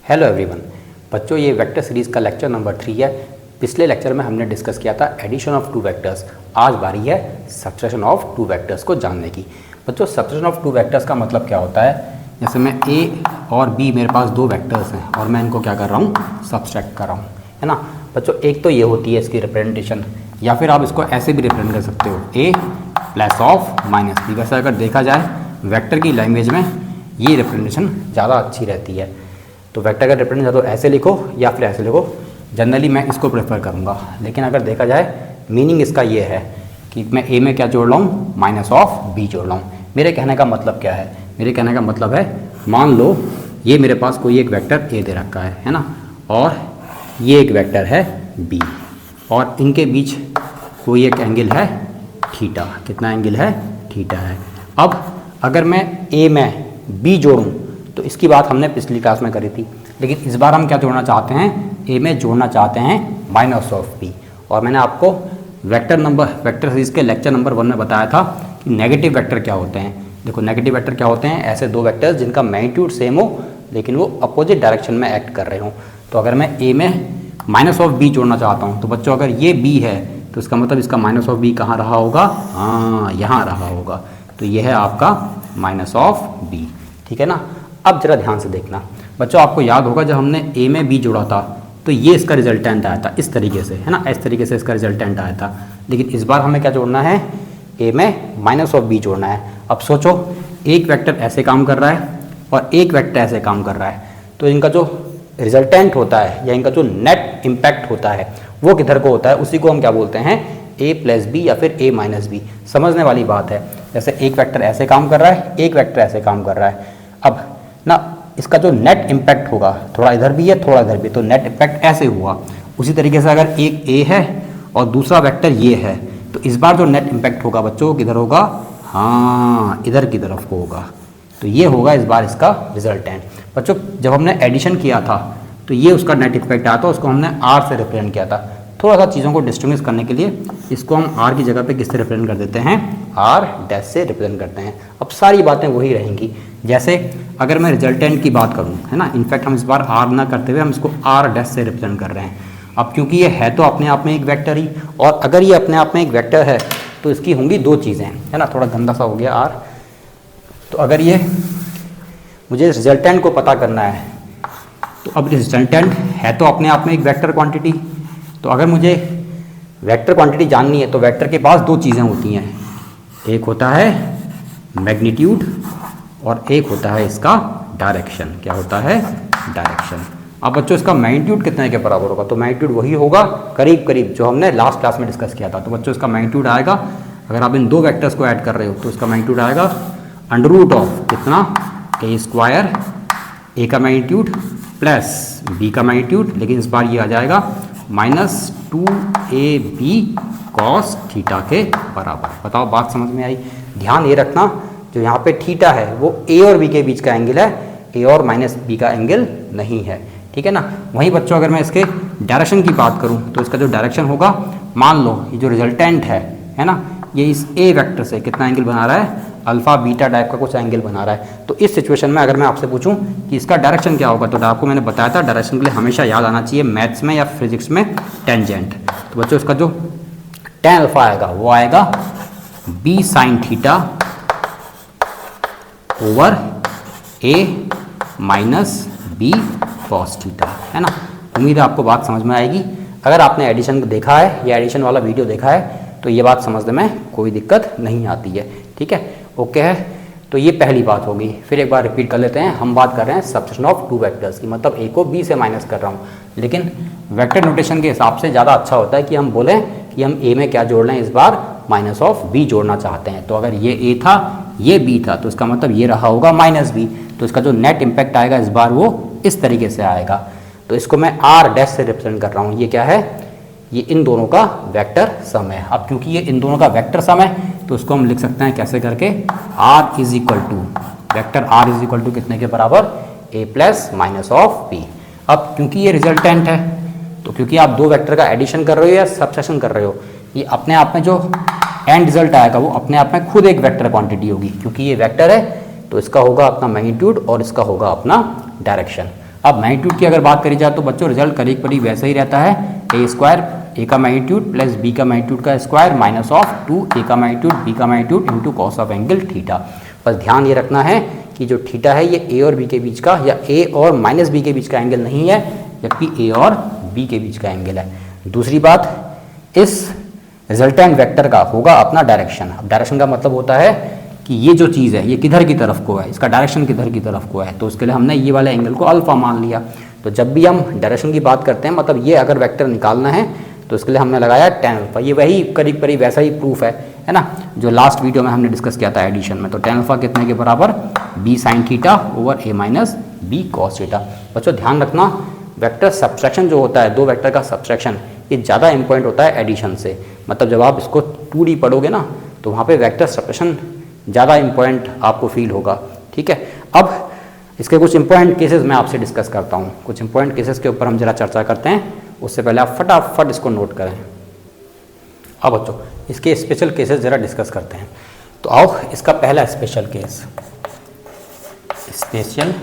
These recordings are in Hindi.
Hello everyone. बच्चों, ये वेक्टर सीरीज़ का लेक्चर नंबर 3 है। पिछले लेक्चर में हमने डिस्कस किया था एडिशन ऑफ टू वेक्टर्स। आज बारी है सब्ट्रैक्शन ऑफ टू वेक्टर्स को जानने की। बच्चों, सब्ट्रैक्शन ऑफ टू वेक्टर्स का मतलब क्या होता है? जैसे मैं ए और बी, मेरे पास दो वेक्टर्स हैं और मैं इनको क्या कर रहा हूँ, सब्ट्रैक्ट कर रहा हूँ, है ना। बच्चों, एक तो ये होती है इसकी रिप्रेजेंटेशन, या फिर आप इसको ऐसे भी रिप्रेजेंट कर सकते हो, ए प्लस ऑफ माइनस बी। वैसे अगर देखा जाए वेक्टर की लैंग्वेज में ये रिप्रेजेंटेशन ज़्यादा अच्छी रहती है। तो वेक्टर का रिप्रेजेंट या तो ऐसे लिखो या फिर ऐसे लिखो। जनरली मैं इसको प्रेफर करूँगा, लेकिन अगर देखा जाए मीनिंग इसका ये है कि मैं ए में क्या जोड़ रहा हूँ, माइनस ऑफ बी जोड़ रहा हूँ। मेरे कहने का मतलब क्या है? मेरे कहने का मतलब है, मान लो ये मेरे पास कोई एक वेक्टर ए दे रखा है ना, और ये एक वेक्टर है बी, और इनके बीच कोई एक एंगल है थीटा। कितना एंगल है? थीटा है। अब अगर मैं ए में बी जोड़ूँ तो इसकी बात हमने पिछली क्लास में करी थी, लेकिन इस बार हम क्या जोड़ना चाहते हैं? ए में जोड़ना चाहते हैं माइनस ऑफ बी। और मैंने आपको वेक्टर सीरीज के लेक्चर नंबर 1 में बताया था कि नेगेटिव वेक्टर क्या होते हैं। देखो, नेगेटिव वेक्टर क्या होते हैं? ऐसे दो वेक्टर्स जिनका मैग्नीट्यूड सेम हो लेकिन वो अपोजिट डायरेक्शन में एक्ट कर रहे हों। तो अगर मैं ए में माइनस ऑफ बी जोड़ना चाहता हूँ तो बच्चों, अगर ये बी है तो इसका मतलब इसका माइनस ऑफ बी कहाँ रहा होगा? हाँ, यहाँ रहा होगा। तो ये है आपका माइनस ऑफ बी, ठीक है ना। अब जरा ध्यान से देखना बच्चों, आपको याद होगा जब हमने ए में बी जोड़ा था तो ये इसका रिजल्टेंट आया था इस तरीके से, है ना। इस तरीके से इसका रिजल्टेंट आया था। लेकिन इस बार हमें क्या जोड़ना है? ए में माइनस ऑफ बी जोड़ना है। अब सोचो, एक वेक्टर ऐसे काम कर रहा है और एक वेक्टर ऐसे काम कर रहा है, तो इनका जो रिजल्टेंट होता है या इनका जो नेट इम्पैक्ट होता है वो किधर को होता है? उसी को हम क्या बोलते हैं? ए प्लस बी या फिर ए माइनस बी। समझने वाली बात है। जैसे एक वेक्टर ऐसे काम कर रहा है, एक वेक्टर ऐसे काम कर रहा है। अब ना इसका जो नेट इम्पैक्ट होगा, थोड़ा इधर भी है थोड़ा इधर भी, तो नेट इम्पैक्ट ऐसे हुआ। उसी तरीके से अगर एक ए है और दूसरा वेक्टर ये है, तो इस बार जो नेट इम्पैक्ट होगा बच्चों किधर होगा? हाँ, इधर की तरफ को होगा। तो ये होगा इस बार इसका रिजल्टेंट। बच्चों, जब हमने एडिशन किया था तो ये उसका नेट इम्पैक्ट आया था, उसको हमने आर से रिप्रेजेंट किया था। थोड़ा सा चीज़ों को डिस्टिंग्विश करने के लिए इसको हम आर की जगह पे किससे रिप्रेजेंट कर देते हैं? आर डैश से रिप्रेजेंट करते हैं। अब सारी बातें वही रहेंगी। जैसे अगर मैं रिजल्टेंट की बात करूं, है ना, इनफैक्ट हम इस बार आर ना करते हुए हम इसको आर डैश से रिप्रेजेंट कर रहे हैं। अब क्योंकि ये है तो अपने आप में एक वेक्टर ही, और अगर ये अपने आप में एक वेक्टर है तो इसकी होंगी दो चीज़ें, है ना। थोड़ा गंदा सा हो गया आर। तो अगर ये मुझे रिजल्टेंट को पता करना है, तो अब रिजल्टेंट है तो अपने आप में एक वेक्टर क्वांटिटी। तो अगर मुझे वेक्टर क्वांटिटी जाननी है तो वेक्टर के पास दो चीज़ें होती हैं, एक होता है मैग्नीट्यूड और एक होता है इसका डायरेक्शन। क्या होता है? डायरेक्शन। अब बच्चों, इसका मैग्नीट्यूड कितने के बराबर होगा? तो मैग्नीट्यूड वही होगा करीब करीब जो हमने लास्ट क्लास में डिस्कस किया था। तो बच्चों, इसका मैग्नीट्यूड आएगा, अगर आप इन दो वेक्टर्स को ऐड कर रहे हो तो इसका मैग्नीट्यूड आएगा अंडर रूट ऑफ कितना? ए स्क्वायर, ए का मैग्नीट्यूड प्लस बी का मैग्नीट्यूड, लेकिन इस बार ये आ जाएगा माइनस 2ab कॉस थीटा के बराबर। बताओ, बात समझ में आई? ध्यान ये रखना, जो यहाँ पे थीटा है वो ए और बी के बीच का एंगल है, ए और माइनस बी का एंगल नहीं है, ठीक है ना। वहीं बच्चों, अगर मैं इसके डायरेक्शन की बात करूँ तो इसका जो डायरेक्शन होगा, मान लो ये जो रिजल्टेंट है ना, ये इस ए वेक्टर से कितना एंगल बना रहा है? अल्फा बीटा टाइप का कुछ एंगल बना रहा है। तो इस सिचुएशन में अगर मैं आपसे पूछूं कि इसका डायरेक्शन क्या होगा, तो आपको मैंने बताया था डायरेक्शन के लिए हमेशा याद आना चाहिए मैथ्स में या फिजिक्स में टेंजेंट। तो बच्चों, इसका जो tan अल्फा आएगा वो आएगा बी साइन थीटा ओवर ए माइनस बी कॉस थीटा, है ना। उम्मीद है आपको बात समझ में आएगी। अगर आपने एडिशन देखा है या एडिशन वाला वीडियो देखा है तो ये बात समझने में कोई दिक्कत नहीं आती है, ठीक है। ओके है, तो ये पहली बात होगी। फिर एक बार रिपीट कर लेते हैं। हम बात कर रहे हैं सब्ट्रैक्शन ऑफ टू वेक्टर्स की, मतलब ए को बी से माइनस कर रहा हूँ, लेकिन वेक्टर नोटेशन के हिसाब से ज़्यादा अच्छा होता है कि हम बोलें कि हम ए में क्या जोड़ रहे हैं? इस बार माइनस ऑफ बी जोड़ना चाहते हैं। तो अगर ये ए था, ये बी था, तो इसका मतलब ये रहा होगा माइनस बी। तो इसका जो नेट इम्पैक्ट आएगा इस बार वो इस तरीके से आएगा। तो इसको मैं आर डैश से रिप्रेजेंट कर रहा हूँ। ये क्या है? ये इन दोनों का वेक्टर सम है। अब क्योंकि ये इन दोनों का वेक्टर सम है तो उसको हम लिख सकते हैं कैसे करके? r is equal to vector r is equal to कितने के बराबर? a plus minus of b। अब क्योंकि ये रिजल्टेंट है, तो क्योंकि आप दो वेक्टर का एडिशन कर रहे हो या सब्ट्रैक्शन कर रहे हो, ये अपने आप में जो एंड रिजल्ट आएगा वो अपने आप में खुद एक वेक्टर क्वांटिटी होगी। क्योंकि ये वेक्टर है तो इसका होगा अपना मैग्नीट्यूड और इसका होगा अपना डायरेक्शन। अब मैग्नीट्यूड की अगर बात करी जाए तो बच्चों रिजल्ट करीब करीब वैसा ही रहता है, ए स्क्वायर ए का मैग्नीट्यूड प्लस बी का मैग्नीट्यूड का स्क्वायर माइनस ऑफ 2 ए का मैग्नीट्यूड बी का magnitude into cos of angle theta. बस ध्यान ये रखना है कि जो थीटा है ये ए और बी के बीच का या ए और माइनस बी के बीच का एंगल नहीं है, जबकि ए और बी के बीच का एंगल है। दूसरी बात, इस रिजल्टेंट वेक्टर का होगा अपना डायरेक्शन। अब डायरेक्शन का मतलब होता है कि ये जो चीज़ है ये किधर की तरफ को है, इसका डायरेक्शन किधर की तरफ को है, तो उसके लिए हमने ये वाले एंगल को अल्फा मान लिया। तो जब भी हम डायरेक्शन की बात करते हैं, मतलब ये अगर वेक्टर निकालना है तो इसके लिए हमने लगाया tan अल्फा। ये वही करीब करीब वैसा ही प्रूफ है ना, जो लास्ट वीडियो में हमने डिस्कस किया था एडिशन में। तो tan अल्फा कितने के बराबर, b sin theta over a minus b cos theta. बच्चों ध्यान रखना, वेक्टर सब्ट्रैक्शन जो होता है, दो वेक्टर का सब्ट्रैक्शन, ये ज़्यादा इंपॉर्टेंट होता है एडिशन से। मतलब जब आप इसको 2D पढ़ोगे ना तो वहाँ पे वेक्टर सब्ट्रैक्शन ज़्यादा इंपॉर्टेंट आपको फील होगा। ठीक है, अब इसके कुछ इंपॉर्टेंट केसेस मैं आपसे डिस्कस करता हूँ। कुछ इंपॉर्टेंट केसेस के ऊपर हम जरा चर्चा करते हैं, उससे पहले आप फटाफट इसको नोट करें। अब बच्चों इसके स्पेशल केसेस ज़रा डिस्कस करते हैं। तो आओ, इसका पहला स्पेशल केस, स्पेशल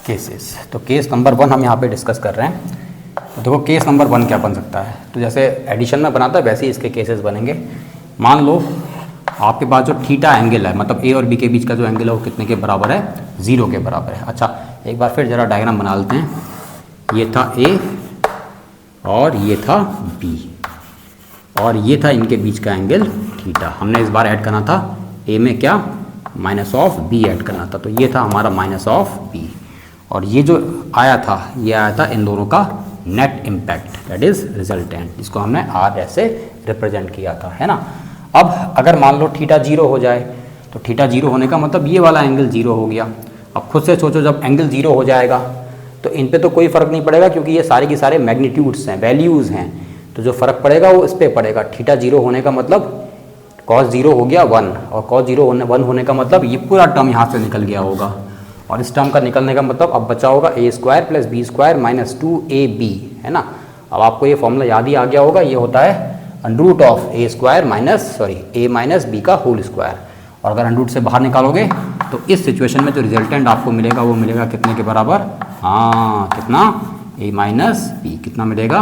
केसेस। तो केस नंबर 1 हम यहाँ पे डिस्कस कर रहे हैं। तो देखो केस नंबर 1 क्या बन सकता है, तो जैसे एडिशन में बनाता है वैसे ही इसके केसेस बनेंगे। मान लो आपके पास जो थीटा एंगल है, मतलब ए और बी के बीच का जो एंगल है वो कितने के बराबर है, 0 के बराबर है। अच्छा, एक बार फिर ज़रा डायग्राम बना लेते हैं। ये था ए और ये था बी, और ये था इनके बीच का एंगल थीटा। हमने इस बार ऐड करना था ए में क्या, माइनस ऑफ बी ऐड करना था, तो ये था हमारा माइनस ऑफ बी। और ये जो आया था, ये आया था इन दोनों का net impact, that is resultant, जिसको हमने आर ऐसे रिप्रेजेंट किया था, है ना। अब अगर मान लो थीटा 0 हो जाए, तो थीटा 0 होने का मतलब ये वाला एंगल 0 हो गया। अब खुद से सोचो, जब एंगल 0 हो जाएगा तो इन पे तो कोई फ़र्क नहीं पड़ेगा, क्योंकि ये सारे के सारे मैग्नीट्यूड्स हैं, वैल्यूज़ हैं। तो जो फ़र्क पड़ेगा वो इस पर पड़ेगा। थीटा 0 होने का मतलब cos 0 हो गया 1, और cos 0 1 होने का मतलब ये पूरा टर्म यहाँ से निकल गया होगा। और इस टर्म का निकलने का मतलब अब बचा होगा a square plus B square minus 2ab, है ना। अब आपको ये फॉर्मूला याद ही आ गया होगा, ये होता है under root of a square a minus b का होल स्क्वायर। और अगर अंडरूट से बाहर निकालोगे तो इस सिचुएशन में जो रिजल्टेंट आपको मिलेगा वो मिलेगा कितने के बराबर, हाँ कितना, a माइनस बी। कितना मिलेगा,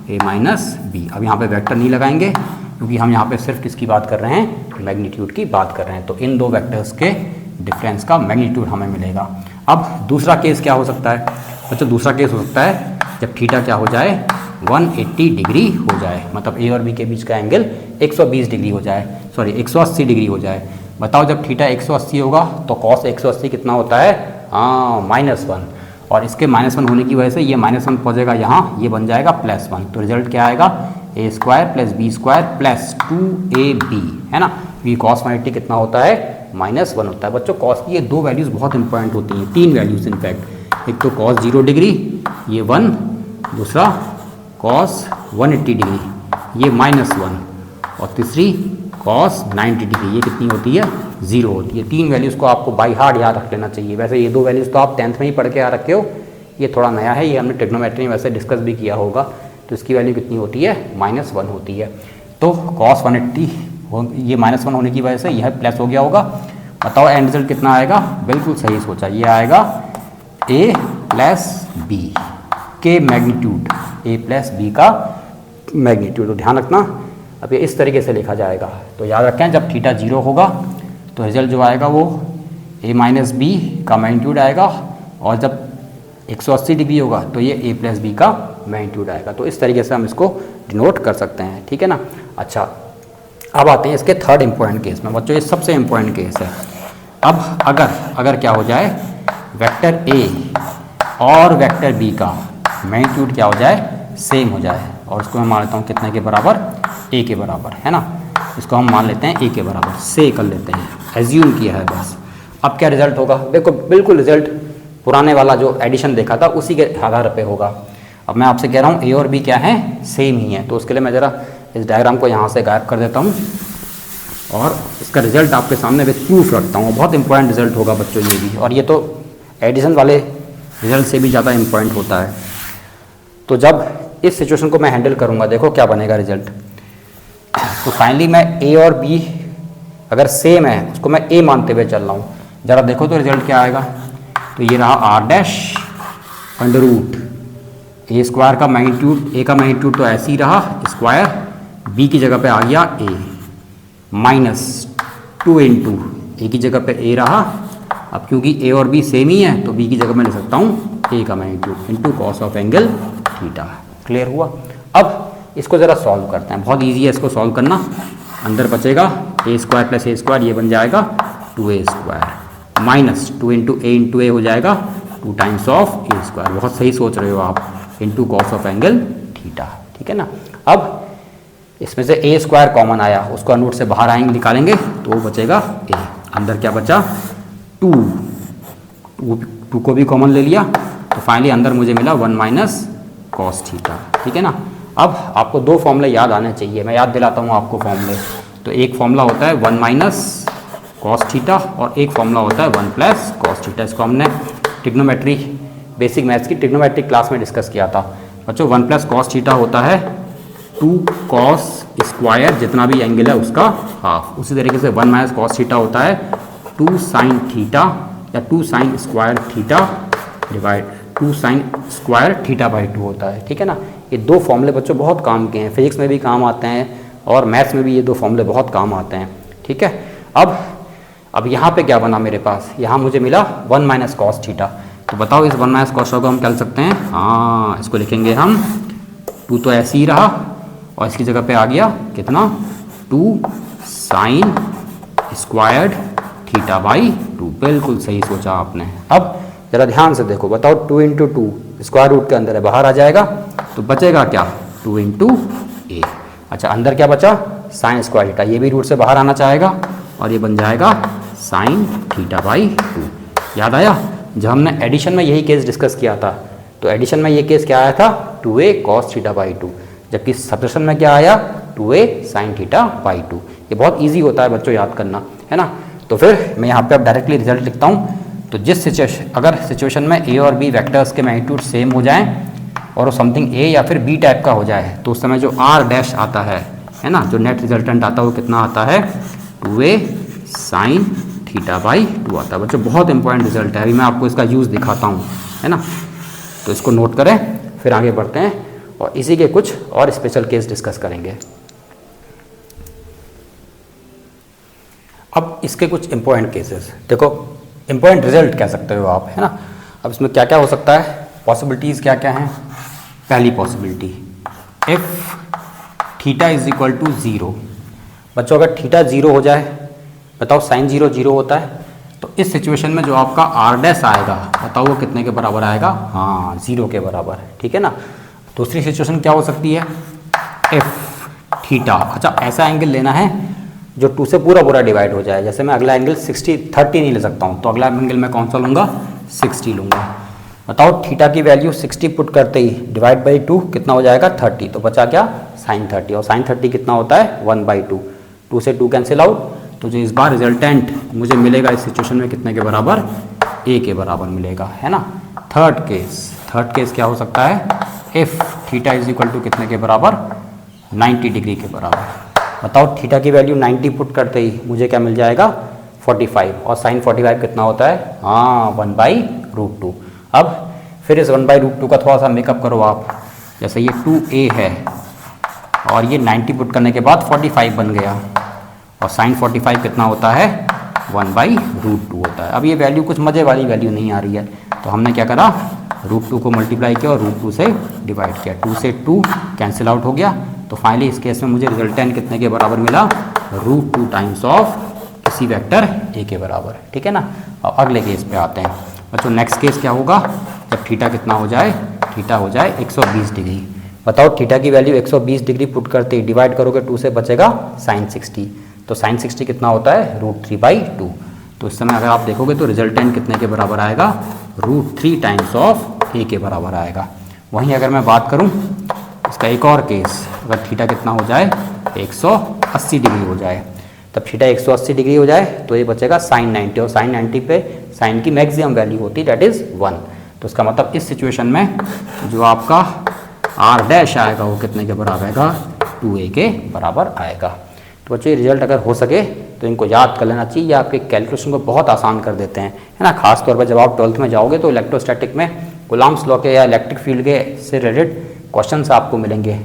a माइनस बी। अब यहाँ पे वेक्टर नहीं लगाएंगे, क्योंकि हम यहाँ पे सिर्फ किसकी बात कर रहे हैं, मैग्नीट्यूड की बात कर रहे हैं। तो इन दो वेक्टर्स के डिफरेंस का मैग्नीट्यूड हमें मिलेगा। अब दूसरा केस क्या हो सकता है बच्चों, दूसरा केस हो सकता है जब थीटा क्या हो जाए, 180 डिग्री हो जाए, मतलब ए और बी के बीच का एंगल 120 डिग्री हो जाए, 180 डिग्री हो जाए। बताओ जब थीटा 180 होगा तो कॉस 180 कितना होता है, हाँ -1। और इसके -1 होने की वजह से ये -1 पहुँचेगा यहाँ, ये बन जाएगा +1। तो रिजल्ट क्या आएगा, a square plus B square plus 2ab, है ना। ये कॉस 180 कितना होता है, -1 होता है। बच्चों कॉस की ये दो वैल्यूज़ बहुत इंपॉर्टेंट होती हैं, 3 वैल्यूज़ इनफैक्ट। एक तो कॉस 0 डिग्री ये 1, दूसरा कॉस 180 डिग्री ये -1, और तीसरी कॉस 90 डिग्री ये कितनी होती है, 0 होती है। 3 वैल्यूज़ को आपको बाई हार्ट याद रख लेना चाहिए। वैसे ये दो वैल्यूज़ तो आप 10th में ही पढ़ के आ रखे हो, ये थोड़ा नया है, ये हमने ट्रिग्नोमेट्री में वैसे डिस्कस भी किया होगा। तो इसकी वैल्यू कितनी होती है, -1 होती है। तो कॉस 180 ये -1 होने की वजह से यह प्लस हो गया होगा। बताओ एंड रिजल्ट कितना आएगा, बिल्कुल सही सोचा, ये आएगा a प्लस बी के मैग्नीट्यूड, a प्लस बी का मैग्नीट्यूड। तो ध्यान रखना, अब ये इस तरीके से लिखा जाएगा। तो याद रखें जब थीटा 0 होगा तो रिजल्ट जो आएगा वो a माइनस बी का मैग्नीट्यूड आएगा, और जब 180 डिग्री होगा तो ये a प्लस बी का मैग्नीट्यूड आएगा। तो इस तरीके से हम इसको डिनोट कर सकते हैं, ठीक है ना। अच्छा, अब आते हैं इसके थर्ड इम्पोर्टेंट केस में। बच्चों ये सबसे इम्पोर्टेंट केस है। अब अगर क्या हो जाए, वेक्टर a और वेक्टर b का मैग्नीट्यूड क्या हो जाए, सेम हो जाए, और इसको मैं मान लेता हूँ कितने के बराबर, a के बराबर, है ना। इसको हम मान लेते हैं a के बराबर, से कर लेते हैं, एज्यूम किया है बस। अब क्या रिजल्ट होगा, देखो बिल्कुल रिजल्ट पुराने वाला जो एडिशन देखा था उसी के आधार पे होगा। अब मैं आपसे कह रहा हूँ a और b क्या है, सेम ही है। तो उसके लिए मैं ज़रा इस डायग्राम को यहाँ से गायब कर देता हूँ और इसका रिजल्ट आपके सामने विद प्रूफ रखता हूँ। बहुत इंपॉर्टेंट रिजल्ट होगा बच्चों ये भी, और ये तो एडिशन वाले रिजल्ट से भी ज़्यादा इंपॉर्टेंट होता है। तो जब इस सिचुएशन को मैं हैंडल करूँगा, देखो क्या बनेगा रिजल्ट। तो फाइनली मैं a और b अगर सेम है उसको मैं a मानते हुए चल रहा हूँ। ज़रा देखो तो रिजल्ट क्या आएगा। तो ये रहा r डैश अंडर रूट ए स्क्वायर का मैग्नीट्यूड, ए का मैग्नीट्यूड तो ऐसे ही रहा स्क्वायर, बी की जगह पे आ गया ए, माइनस 2 इंटू ए की जगह पे ए रहा। अब क्योंकि ए और बी सेम ही है तो बी की जगह मैं लिख सकता हूँ ए का magnitude into cos of angle theta. Clear हुआ? अब इसको ज़रा सॉल्व करते हैं, बहुत ईजी है इसको सॉल्व करना। अंदर बचेगा ए स्क्वायर प्लस ए स्क्वायर, ये बन जाएगा 2a स्क्वायर, माइनस 2 इंटू ए हो जाएगा 2 टाइम्स ऑफ ए स्क्वायर, बहुत सही सोच रहे हो आप, into cos of angle theta. ठीक है ना? अब इसमें से ए स्क्वायर कॉमन आया, उसको अंडर रूट से बाहर आएंगे निकालेंगे तो बचेगा ए। अंदर क्या बचा? 2 को भी कॉमन ले लिया तो फाइनली अंदर मुझे मिला 1 माइनस कॉस थीटा। ठीक है ना? अब आपको 2 फॉर्मूले याद आने चाहिए, मैं याद दिलाता हूँ आपको फॉर्मूले। तो एक फॉर्मूला होता है 1 माइनस कॉस थीटा और एक फॉर्मूला होता है 1 प्लस कॉस थीटा। इसको हमने ट्रिग्नोमेट्री, बेसिक मैथ्स की ट्रिग्नोमेट्री क्लास में डिस्कस किया था बच्चों। 1 प्लस कॉस थीटा होता है 2 कॉस स्क्वायर, जितना भी एंगल है उसका हाफ। उसी तरीके से 1 माइनस कॉस थीटा होता है 2 साइन थीटा या 2 sine square theta divide 2 sine square theta by 2 होता है। ठीक है ना? ये 2 फॉर्मूले बच्चों बहुत काम के हैं, फिजिक्स में भी काम आते हैं और मैथ्स में भी ये 2 फॉर्मूले बहुत काम आते हैं। ठीक है? अब यहाँ पे क्या बना मेरे पास? यहाँ मुझे मिला 1 माइनस कॉस थीटा। तो बताओ इस 1 माइनस कॉस को हम क्या लिख सकते हैं? हाँ, इसको लिखेंगे हम 2 तो ऐसे ही रहा और इसकी जगह पे आ गया कितना? 2 साइन स्क्वायर्ड थीटा बाई 2। बिल्कुल सही सोचा आपने। अब जरा ध्यान से देखो, बताओ 2 इंटू 2 स्क्वायर रूट के अंदर है, बाहर आ जाएगा तो बचेगा क्या? 2 इंटू ए। अच्छा, अंदर क्या बचा? साइन स्क्वायर थीटा, ये भी रूट से बाहर आना चाहेगा और ये बन जाएगा साइन थीटा बाई 2। याद आया? जब हमने एडिशन में यही केस डिस्कस किया था तो एडिशन में ये केस क्या आया था? 2a कॉस थीटा बाई 2, जबकि सब्ट्रैक्शन में क्या आया? 2a sign theta by 2। ये बहुत इजी होता है बच्चों याद करना, है ना? तो फिर मैं यहाँ पे अब डायरेक्टली रिजल्ट लिखता हूँ। तो जिस अगर सिचुएशन में ए और बी वेक्टर्स के मैग्नीट्यूड सेम हो जाएं और वो समथिंग ए या फिर बी टाइप का हो जाए तो उस समय जो आर डैश आता है ना, जो नेट रिजल्टेंट आता है वो कितना आता है? 2a साइन थीटा बाई 2 आता है। बच्चों बहुत इंपॉर्टेंट रिजल्ट है, अभी मैं आपको इसका यूज़ दिखाता हूँ, है ना? तो इसको नोट करें, फिर आगे बढ़ते हैं और इसी के कुछ और स्पेशल केस डिस्कस करेंगे। अब इसके कुछ इंपॉर्टेंट केसेस देखो, इंपॉर्टेंट रिजल्ट कह सकते हो आप, है ना? अब इसमें क्या क्या हो सकता है? पॉसिबिलिटीज़ क्या क्या हैं? पहली possibility, if theta is equal to 0। बच्चों अगर थीटा 0 हो जाए, बताओ साइन 0 0 होता है, तो इस सिचुएशन में जो आपका आर डैश आएगा बताओ वो कितने के बराबर आएगा? हाँ, 0 के बराबर। ठीक है ना? दूसरी सिचुएशन क्या हो सकती है? इफ थीटा, अच्छा ऐसा एंगल लेना है जो 2 से पूरा डिवाइड हो जाए। जैसे मैं अगला एंगल 30 नहीं ले सकता हूँ तो अगला एंगल मैं कौन सा लूँगा? 60 लूँगा। बताओ थीटा की वैल्यू 60 पुट करते ही डिवाइड बाई 2 कितना हो जाएगा? 30। तो बचा क्या? साइन 30। और साइन 30 कितना होता है? 1/2। 2 से 2 कैंसिल आउट, तो जो इस बार रिजल्टेंट मुझे मिलेगा इस सिचुएशन में कितने के बराबर? a के बराबर मिलेगा, है ना? थर्ड केस क्या हो सकता है? If theta is equal to कितने के बराबर? 90 डिग्री के बराबर। बताओ थीटा की वैल्यू 90 पुट करते ही मुझे क्या मिल जाएगा? 45। और साइन 45 कितना होता है? हाँ, 1/√2। अब फिर इस 1/√2 का थोड़ा सा मेकअप करो आप। जैसे ये 2a है और ये 90 पुट करने के बाद 45 बन गया और साइन 45 कितना होता है? 1/√2 होता है। अब ये वैल्यू कुछ मज़े वाली वैल्यू नहीं आ रही है तो हमने क्या करा? √2 को मल्टीप्लाई किया और √2 से डिवाइड किया। 2 से 2 कैंसिल आउट हो गया तो फाइनली इस केस में मुझे रिजल्टेंट कितने के बराबर मिला? √2 टाइम्स ऑफ किसी वेक्टर a के बराबर। ठीक है ना? अब अगले केस पे आते हैं बच्चों। नेक्स्ट केस क्या होगा? जब थीटा कितना हो जाए? थीटा हो जाए 120 डिग्री। बताओ थीटा की वैल्यू 120 डिग्री पुट करते ही डिवाइड करोगे 2 से बचेगा साइन 60। तो साइन 60 कितना होता है? √3/2। तो इस समय अगर आप देखोगे तो रिजल्टेंट कितने के बराबर आएगा? √3 टाइम्स ऑफ a के बराबर आएगा। वहीं अगर मैं बात करूं इसका एक और केस, अगर थीटा कितना हो जाए? 180 डिग्री हो जाए, तब थीटा 180 डिग्री हो जाए तो ये बचेगा साइन 90। और साइन 90 पे साइन की मैक्सिमम वैल्यू होती है दैट इज़ 1। तो इसका मतलब इस सिचुएशन में जो आपका आर डैश आएगा वो कितने के बराबर आएगा? 2a के बराबर आएगा। तो बच्चों ये रिजल्ट अगर हो सके तो इनको याद कर लेना चाहिए, आपके कैलकुलेशन को बहुत आसान कर देते हैं, है ना? खास तौर पर जब आप 12th में जाओगे तो इलेक्ट्रोस्टैटिक में कूलॉम्स लॉ के या इलेक्ट्रिक फील्ड के से रिलेटेड क्वेश्चंस आपको मिलेंगे,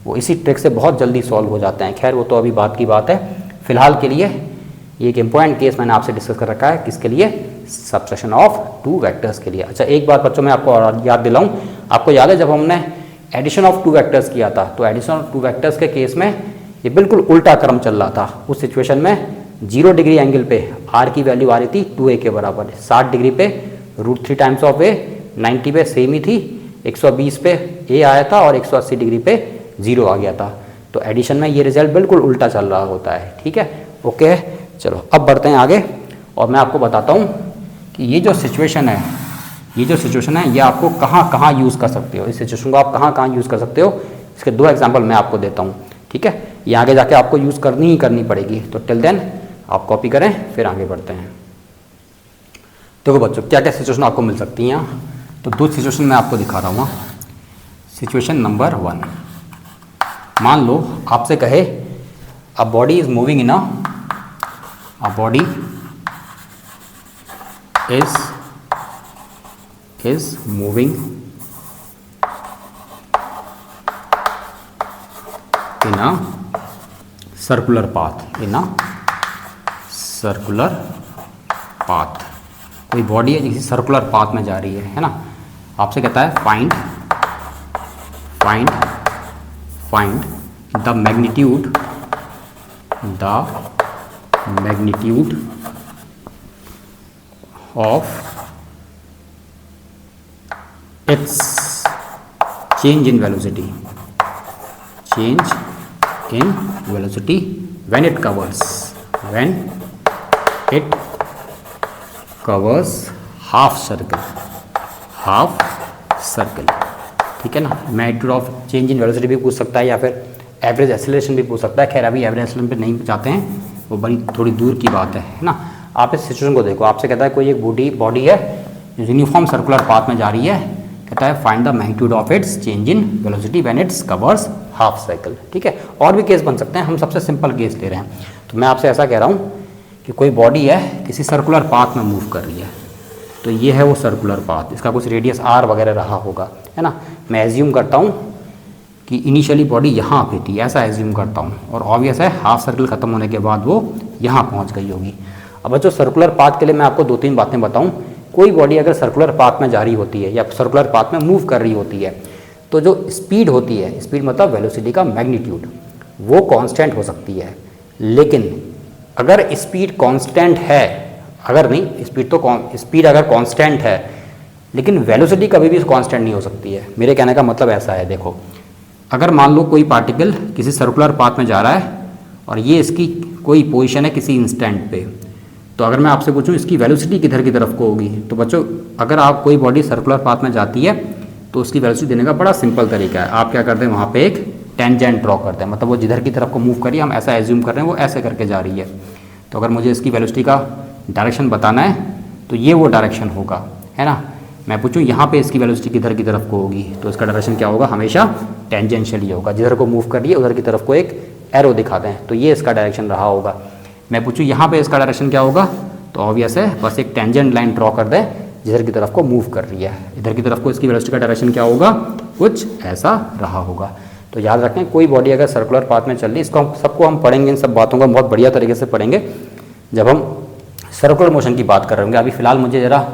वो इसी ट्रिक से बहुत जल्दी सॉल्व हो जाते हैं। खैर वो तो अभी बात की बात है, फिलहाल के लिए ये एक इम्पॉर्टेंट केस मैंने आपसे डिस्कस कर रखा है, किसके लिए, सब्ट्रैक्शन ऑफ टू वेक्टर्स के लिए। अच्छा एक बात बच्चों मैं आपको और याद दिलाऊं, आपको याद है जब हमने एडिशन ऑफ टू वेक्टर्स किया था, तो एडिशन ऑफ टू वेक्टर्स के केस में ये बिल्कुल उल्टा क्रम चल रहा था। उस सिचुएशन में 0 डिग्री एंगल पे आर की वैल्यू आ रही थी 2a के बराबर, 60 डिग्री पे √3 टाइम्स ऑफ a, 90 पे सेम ही थी, 120 पे a आया था और 180 डिग्री पे 0 आ गया था। तो एडिशन में ये रिजल्ट बिल्कुल उल्टा चल रहा होता है। ठीक है, ओके, चलो अब बढ़ते हैं आगे और मैं आपको बताता हूँ कि ये जो सिचुएशन है ये आपको कहाँ कहाँ यूज़ कर सकते हो, इस सिचुएशन को आप कहाँ कहाँ यूज़ कर सकते हो, इसके 2 एग्जाम्पल मैं आपको देता हूँ। ठीक है, ये आगे जाके आपको यूज़ करनी ही करनी पड़ेगी, तो टिल देन आप कॉपी करें फिर आगे बढ़ते हैं। देखो बच्चों क्या क्या सिचुएशन आपको मिल सकती हैं यहाँ, तो 2 सिचुएशन मैं आपको दिखा रहा हूँ। सिचुएशन नंबर 1, मान लो आपसे कहे अ body is moving in a body is moving in a circular path, कोई बॉडी है किसी सर्कुलर पाथ में जा रही है ना। आपसे कहता है find the magnitude of its change in velocity when it covers half circle। ठीक है ना, magnitude of change in velocity भी पूछ सकता है या फिर एवरेज एक्सेलरेशन भी पूछ सकता है। खैर अभी एवरेज एक्सेलरेशन पे नहीं जाते हैं, वो बड़ी थोड़ी दूर की बात है ना। आप इस सिचुएशन को देखो, आपसे कहता है कोई एक बॉडी है यूनिफॉर्म सर्कुलर पाथ में जा रही है, कहता है find the magnitude of its change in velocity when it's covers half cycle. ठीक है, और भी केस बन सकते हैं, हम सबसे सिंपल केस ले रहे हैं। तो मैं आपसे ऐसा कह रहा हूँ कि कोई बॉडी है किसी सर्कुलर पाथ में मूव कर रही है, तो ये है वो सर्कुलर पाथ, इसका कुछ रेडियस r वगैरह रहा होगा, है ना। मैं एज्यूम करता हूँ कि इनिशियली बॉडी यहाँ पे थी, ऐसा एज्यूम करता हूँ, और ऑब्वियस है हाफ सर्कल खत्म होने के बाद वो यहाँ पहुँच गई होगी। अब बच्चों सर्कुलर पाथ के लिए मैं आपको 2-3 बातें बताऊँ। कोई बॉडी अगर सर्कुलर पाथ में जा रही होती है या सर्कुलर पाथ में मूव कर रही होती है, तो जो स्पीड होती है, स्पीड मतलब वेलोसिटी का मैग्नीट्यूड, वो कांस्टेंट हो सकती है। लेकिन अगर स्पीड कांस्टेंट है, अगर नहीं स्पीड अगर कांस्टेंट है लेकिन वेलोसिटी कभी भी कांस्टेंट नहीं हो सकती है। मेरे कहने का मतलब ऐसा है, देखो अगर मान लो कोई पार्टिकल किसी सर्कुलर पाथ में जा रहा है और ये इसकी कोई पोजीशन है किसी इंस्टेंट पे, तो अगर मैं आपसे पूछूं इसकी वेलोसिटी किधर की तरफ को होगी, तो बच्चों अगर आप कोई बॉडी सर्कुलर पाथ में जाती है तो उसकी वेलोसिटी देने का बड़ा सिंपल तरीका है। आप क्या करते हैं, वहाँ पे एक टेंजेंट ड्रॉ करते हैं, मतलब वो जिधर की तरफ को मूव करिए, हम ऐसा एज्यूम कर रहे हैं वो ऐसे करके जा रही है। तो अगर मुझे इसकी वेलोसिटी का डायरेक्शन बताना है तो ये वो डायरेक्शन होगा, है ना। मैं पूछूं यहाँ पे इसकी वेलोसिटी किधर की तरफ को होगी, तो इसका डायरेक्शन क्या होगा, हमेशा टेंजेंशियली होगा। जिधर को मूव कर रही है उधर की तरफ को एक एरो दिखा दें तो ये इसका डायरेक्शन रहा होगा। मैं पूछूं यहाँ पे इसका डायरेक्शन क्या होगा, तो ऑब्वियस है बस एक टेंजेंट लाइन ड्रॉ कर दें जिधर की तरफ को मूव कर रही है, इधर की तरफ को इसकी वेलोसिटी का डायरेक्शन क्या होगा, कुछ ऐसा रहा होगा। तो याद रखें कोई बॉडी अगर सर्कुलर पाथ में चल रही, इसको सबको हम पढ़ेंगे, इन सब बातों को बहुत बढ़िया तरीके से पढ़ेंगे जब हम सर्कुलर मोशन की बात कर रहे होंगे। अभी फ़िलहाल मुझे ज़रा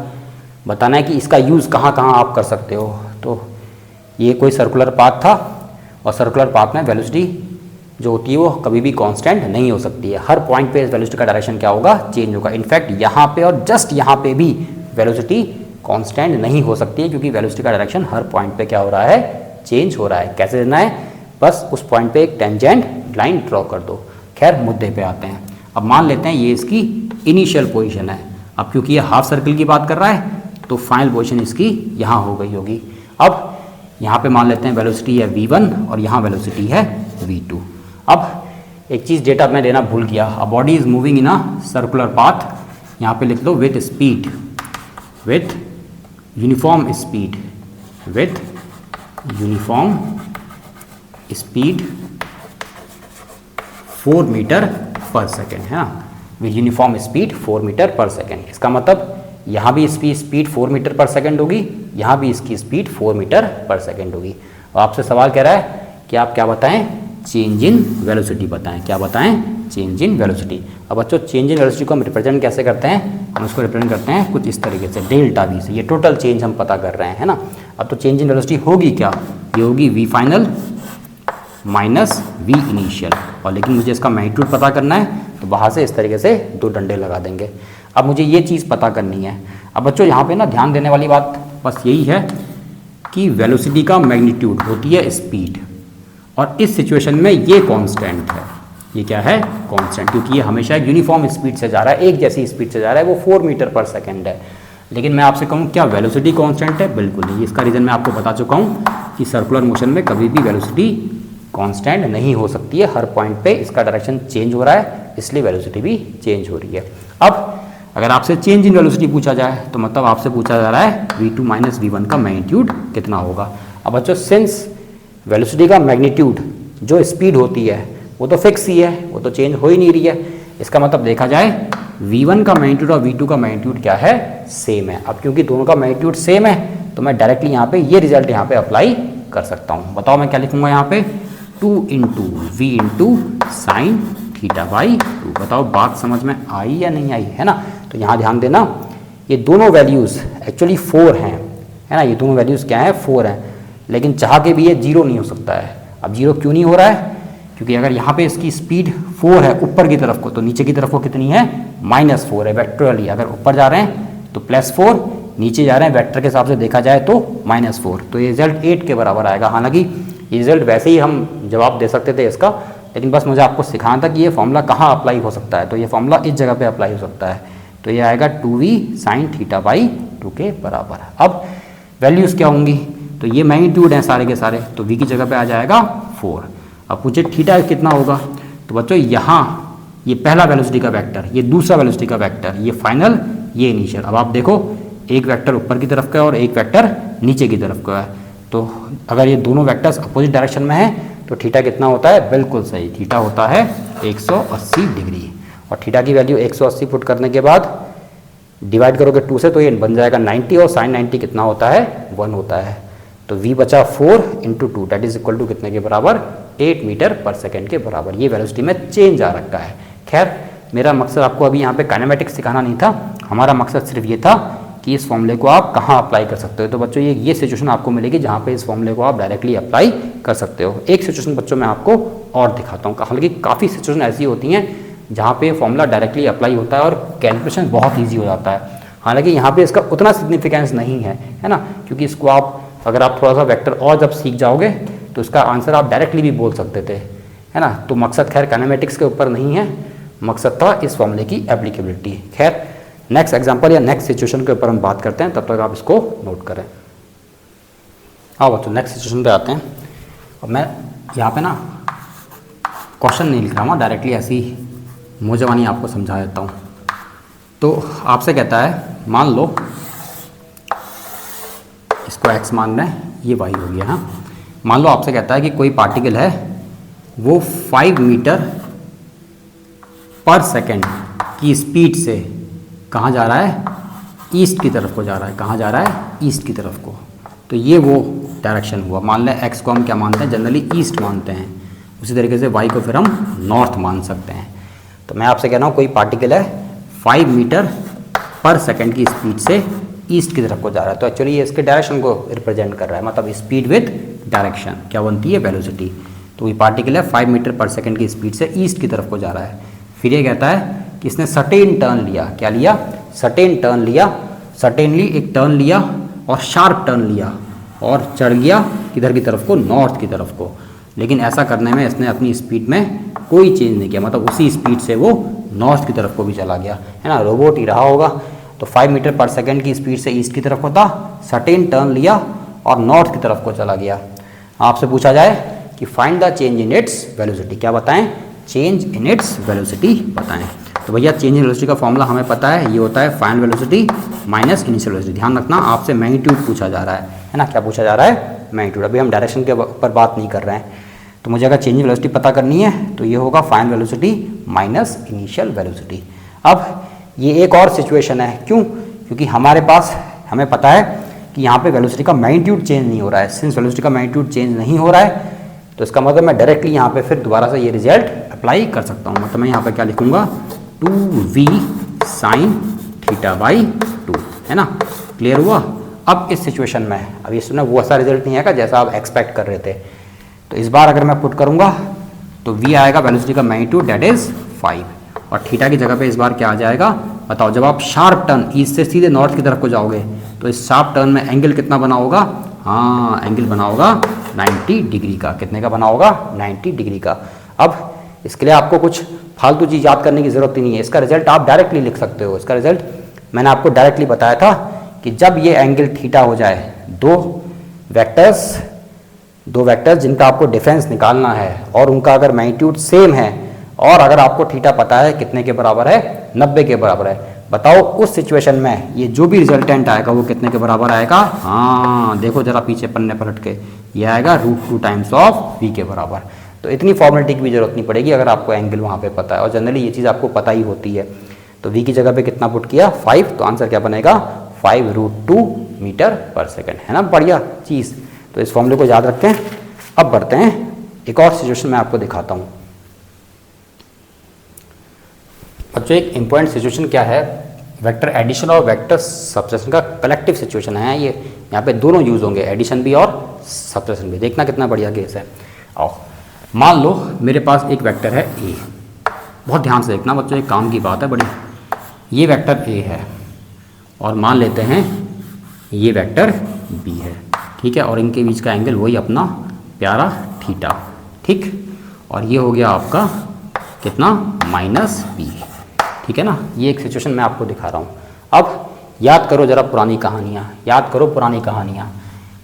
बताना है कि इसका यूज़ कहाँ कहाँ आप कर सकते हो। तो ये कोई सर्कुलर पाथ था और सर्कुलर पाथ में वेलोसिटी जो होती है वो कभी भी कांस्टेंट नहीं हो सकती है। हर पॉइंट पे वेलोसिटी का डायरेक्शन क्या होगा, चेंज होगा। इनफैक्ट यहाँ पे और जस्ट यहाँ पे भी वेलोसिटी कांस्टेंट नहीं हो सकती है, क्योंकि वेलोसिटी का डायरेक्शन हर पॉइंट पे क्या हो रहा है, चेंज हो रहा है। कैसे देना है, बस उस पॉइंट पे एक टेंजेंट लाइन ड्रॉ कर दो। खैर मुद्दे पे आते हैं। अब मान लेते हैं ये इसकी इनिशियल पोजीशन है। अब क्योंकि ये हाफ सर्कल की बात कर रहा है तो फाइनल पोजीशन इसकी यहाँ हो गई होगी। अब यहाँ पे मान लेते हैं वेलोसिटी है v1 और यहाँ वेलोसिटी है v2। अब एक चीज़ डेटा मैं देना भूल गया, a body is moving in a circular path, यहाँ पे लिख लो with speed, with uniform speed, with uniform speed 4 metre per second, है ना। With uniform speed 4 metre per second. इसका मतलब यहाँ भी इसकी स्पीड 4 मीटर पर सेकेंड होगी, यहाँ भी इसकी स्पीड 4 मीटर पर सेकेंड होगी। और आपसे सवाल कह रहा है कि आप क्या बताएं, चेंज इन वेलोसिटी बताएं। क्या बताएं, चेंज इन वेलोसिटी। अब बच्चों चेंज इन वेलोसिटी को हम रिप्रेजेंट कैसे करते हैं, हम उसको रिप्रेजेंट करते हैं कुछ इस तरीके से, डेल्टा वी से। ये टोटल चेंज हम पता कर रहे हैं, है ना। अब तो चेंज इन वेलोसिटी होगी क्या, ये होगी V final minus V initial. और लेकिन मुझे इसका मैग्नीट्यूड पता करना है, तो वहाँ से इस तरीके से दो डंडे लगा देंगे। अब मुझे ये चीज़ पता करनी है। अब बच्चों यहाँ पे ना ध्यान देने वाली बात बस यही है कि वेलोसिटी का मैग्नीट्यूड होती है स्पीड, और इस सिचुएशन में ये कांस्टेंट है। ये क्या है, कांस्टेंट, क्योंकि ये हमेशा यूनिफॉर्म स्पीड से जा रहा है, एक जैसी स्पीड से जा रहा है, वो 4 मीटर पर सेकेंड है। लेकिन मैं आपसे कहूँ क्या वेलोसिटी कांस्टेंट है, बिल्कुल नहीं। इसका रीज़न मैं आपको बता चुका हूँ कि सर्कुलर मोशन में कभी भी वेलोसिटी कांस्टेंट नहीं हो सकती है। हर पॉइंट पे इसका डायरेक्शन चेंज हो रहा है, इसलिए वेलोसिटी भी चेंज हो रही है। अब अगर आपसे चेंज इन वेलोसिटी पूछा जाए तो मतलब आपसे पूछा जा रहा है v2 माइनस v1 का मैग्नीट्यूड कितना होगा। अब बच्चों सिंस वेलोसिटी का मैग्नीट्यूड जो स्पीड होती है वो तो फिक्स ही है, वो तो चेंज हो ही नहीं रही है। इसका मतलब देखा जाए v1 का मैग्नीट्यूड और v2 का मैग्नीट्यूड क्या है, सेम है। अब क्योंकि दोनों का मैग्नीट्यूड सेम है तो मैं डायरेक्टली यहाँ पे ये रिजल्ट यहाँ पे अप्लाई कर सकता हूँ। बताओ मैं क्या लिखूंगा यहाँ पे, 2 into V into sine theta by 2। बताओ बात समझ में आई या नहीं आई, है ना। तो यहाँ ध्यान देना, ये दोनों वैल्यूज़ एक्चुअली 4 हैं, है ना। ये दोनों वैल्यूज़ क्या हैं, 4 हैं, लेकिन चाह के भी ये 0 नहीं हो सकता है। अब 0 क्यों नहीं हो रहा है, क्योंकि अगर यहाँ पे इसकी स्पीड 4 है ऊपर की तरफ को, तो नीचे की तरफ को कितनी है, -4 है वेक्टोरली। अगर ऊपर जा रहे हैं तो +4, नीचे जा रहे हैं वेक्टर के हिसाब से देखा जाए तो -4। तो ये रिजल्ट 8 के बराबर आएगा। हालांकि ये रिजल्ट वैसे ही हम जवाब दे सकते थे इसका, लेकिन बस मुझे आपको सिखाना था कि ये फॉर्मूला कहाँ अप्लाई हो सकता है। तो ये फॉर्मूला इस जगह पे अप्लाई हो सकता है। तो ये आएगा 2v साइन थीटा बाई 2 के बराबर। अब वैल्यूज़ क्या होंगी, तो ये मैग्नीट्यूड हैं सारे के सारे, तो v की जगह पे आ जाएगा 4। अब पूछे थीटा कितना होगा, तो बच्चों यहाँ ये पहला वेलोसिटी का वेक्टर, ये दूसरा वेलोसिटी का वेक्टर, ये फाइनल, ये इनिशियल। अब आप देखो एक वेक्टर ऊपर की तरफ का है और एक वेक्टर नीचे की तरफ का है। तो अगर ये दोनों वेक्टर्स अपोजिट डायरेक्शन में हैं तो थीटा कितना होता है, बिल्कुल सही, थीटा होता है 180 डिग्री। और थीटा की वैल्यू 180 पुट करने के बाद डिवाइड करोगे 2 से तो ये बन जाएगा 90, और साइन 90 कितना होता है, 1 होता है। तो v बचा 4 into 2 that is equal to कितने के बराबर, 8 मीटर पर सेकेंड के बराबर। ये वेलोसिटी में चेंज आ रखा है। खैर मेरा मकसद आपको अभी यहाँ पे काइनेमेटिक्स सिखाना नहीं था, हमारा मकसद सिर्फ ये था कि इस फॉर्मूले को आप कहाँ अप्लाई कर सकते हो। तो बच्चों ये सिचुएशन आपको मिलेगी जहाँ पे इस फॉर्मूले को आप डायरेक्टली अप्लाई कर सकते हो। एक सिचुएशन बच्चों मैं आपको और दिखाता हूँ, हालांकि काफ़ी सिचुएशन ऐसी होती हैं जहाँ पे फॉर्मूला डायरेक्टली अप्लाई होता है और कैलकुलेशन बहुत ईजी हो जाता है। हालांकि यहाँ पे इसका उतना सिग्निफिकेंस नहीं है ना, क्योंकि इसको आप अगर आप थोड़ा सा वेक्टर और जब सीख जाओगे तो इसका आंसर आप डायरेक्टली भी बोल सकते थे, है ना। तो मकसद खैर काइनेमेटिक्स के ऊपर नहीं है, मकसद था इस फॉर्मूले की एप्लीकेबिलिटी। खैर नेक्स्ट एग्जांपल या नेक्स्ट सिचुएशन के ऊपर हम बात करते हैं, तब तक आप इसको नोट करें। आओ बच्चों नेक्स्ट सिचुएशन पे आते हैं। अब मैं यहाँ पे ना क्वेश्चन नहीं लिख रहा हूँ, डायरेक्टली ऐसी मुझे आपको समझा देता हूँ। तो आपसे कहता है, मान लो इसको x मान रहे हैं, ये y हो गया। हाँ, मान लो आपसे कहता है कि कोई पार्टिकल है वो 5 मीटर पर सेकेंड की स्पीड से कहाँ जा रहा है, ईस्ट की तरफ को जा रहा है। कहाँ जा रहा है, ईस्ट की तरफ को। तो ये वो डायरेक्शन हुआ। मान लें x को हम क्या मानते हैं, जनरली ईस्ट मानते हैं, उसी तरीके से y को फिर हम नॉर्थ मान सकते हैं। तो मैं आपसे कह रहा हूँ कोई पार्टिकल है 5 मीटर पर सेकेंड की स्पीड से ईस्ट की तरफ को जा रहा है। तो एक्चुअली ये इसके डायरेक्शन को रिप्रेजेंट कर रहा है, मतलब स्पीड विद डायरेक्शन क्या बनती है, वेलोसिटी। तो ये पार्टिकल है 5 मीटर पर सेकेंड की स्पीड से ईस्ट की तरफ को जा रहा है। फिर ये कहता है कि इसने सर्टेन टर्न लिया। क्या लिया, सर्टेन टर्न लिया, सर्टेनली एक टर्न लिया और शार्प टर्न लिया और चढ़ गया किधर की तरफ को, नॉर्थ की तरफ को। लेकिन ऐसा करने में इसने अपनी स्पीड में कोई चेंज नहीं किया, मतलब उसी स्पीड से वो नॉर्थ की तरफ को भी चला गया, है ना। रोबोट ही रहा होगा। तो 5 मीटर पर सेकेंड की स्पीड से ईस्ट की तरफ को था, सर्टेन टर्न लिया और नॉर्थ की तरफ को चला गया। आपसे पूछा जाए कि find the change in its velocity, क्या बताएं, चेंज इन इट्स वेलोसिटी बताएं। तो भैया चेंज इन वेलोसिटी का फॉर्मूला हमें पता है, ये होता है find velocity minus initial velocity. ध्यान रखना आपसे मैग्नीट्यूड पूछा जा रहा है ना, क्या पूछा जा रहा है, मैग्नीट्यूड। अभी हम डायरेक्शन के ऊपर बात नहीं कर रहे हैं। तो मुझे अगर चेंज इन वेलोसिटी पता करनी है तो ये होगा find velocity minus initial velocity. अब ये एक और सिचुएशन है, क्यों, क्योंकि हमारे पास हमें पता है कि यहाँ पे वेलोसिटी का मैग्नीट्यूड चेंज नहीं हो रहा है। सिंस वेलोसिटी का मैग्नीट्यूड चेंज नहीं हो रहा है तो इसका मतलब मैं डायरेक्टली यहाँ पे फिर दोबारा से ये रिजल्ट अप्लाई कर सकता हूँ। मतलब मैं यहाँ पे क्या लिखूँगा 2v साइन थीटा बाई 2, है ना। क्लियर हुआ। अब इस सिचुएशन में अब इसमें वो ऐसा रिजल्ट नहीं आएगा जैसा आप एक्सपेक्ट कर रहे थे। तो इस बार अगर मैं पुट करूँगा तो v आएगा वेलोसिटी का मैग्नीट्यूड दैट इज़ 5 और थीटा की जगह पे इस बार क्या आ जाएगा बताओ। जब आप शार्प टर्न ईस्ट से सीधे नॉर्थ की तरफ को जाओगे तो इस शार्प टर्न में एंगल कितना बना होगा? हाँ, एंगल बना होगा 90 डिग्री का। कितने का बना होगा? 90 डिग्री का। अब इसके लिए आपको कुछ फालतू चीज़ याद करने की ज़रूरत ही नहीं है। इसका रिजल्ट आप डायरेक्टली लिख सकते हो। इसका रिजल्ट मैंने आपको डायरेक्टली बताया था कि जब ये एंगल थीटा हो जाए, दो वेक्टर्स जिनका आपको डिफरेंस निकालना है और उनका अगर मैग्नीट्यूड सेम है और अगर आपको थीटा पता है कितने के बराबर है? 90 के बराबर है। बताओ उस सिचुएशन में ये जो भी रिजल्टेंट आएगा वो कितने के बराबर आएगा? हाँ, देखो जरा पीछे पन्ने पलट के, ये आएगा √2 टाइम्स ऑफ v के बराबर। तो इतनी फॉर्मेलिटी की भी जरूरत नहीं पड़ेगी अगर आपको एंगल वहाँ पे पता है और जनरली ये चीज़ आपको पता ही होती है। तो v की जगह पे कितना पुट किया? 5। तो आंसर क्या बनेगा? 5√2 मीटर पर सेकेंड, है ना। बढ़िया चीज़। तो इस फॉर्मूले को याद रखें। अब बढ़ते हैं एक और सिचुएशन मैं आपको दिखाता हूँ। बच्चों एक इम्पोर्टेंट सिचुएशन क्या है? वेक्टर एडिशन और वेक्टर सब्ट्रैक्शन का कलेक्टिव सिचुएशन है ये। यहाँ पे दोनों यूज़ होंगे, एडिशन भी और सब्ट्रैक्शन भी। देखना कितना बढ़िया केस है। आओ मान लो मेरे पास एक वेक्टर है ए। बहुत ध्यान से देखना बच्चों, एक काम की बात है बड़ी। ये वेक्टर ए है और मान लेते हैं ये वेक्टर बी है, ठीक है। और इनके बीच का एंगल वही अपना प्यारा थीटा, ठीक। और ये हो गया आपका कितना? -b, ठीक है ना। ये एक सिचुएशन मैं आपको दिखा रहा हूँ। अब याद करो जरा पुरानी कहानियाँ, याद करो पुरानी कहानियाँ।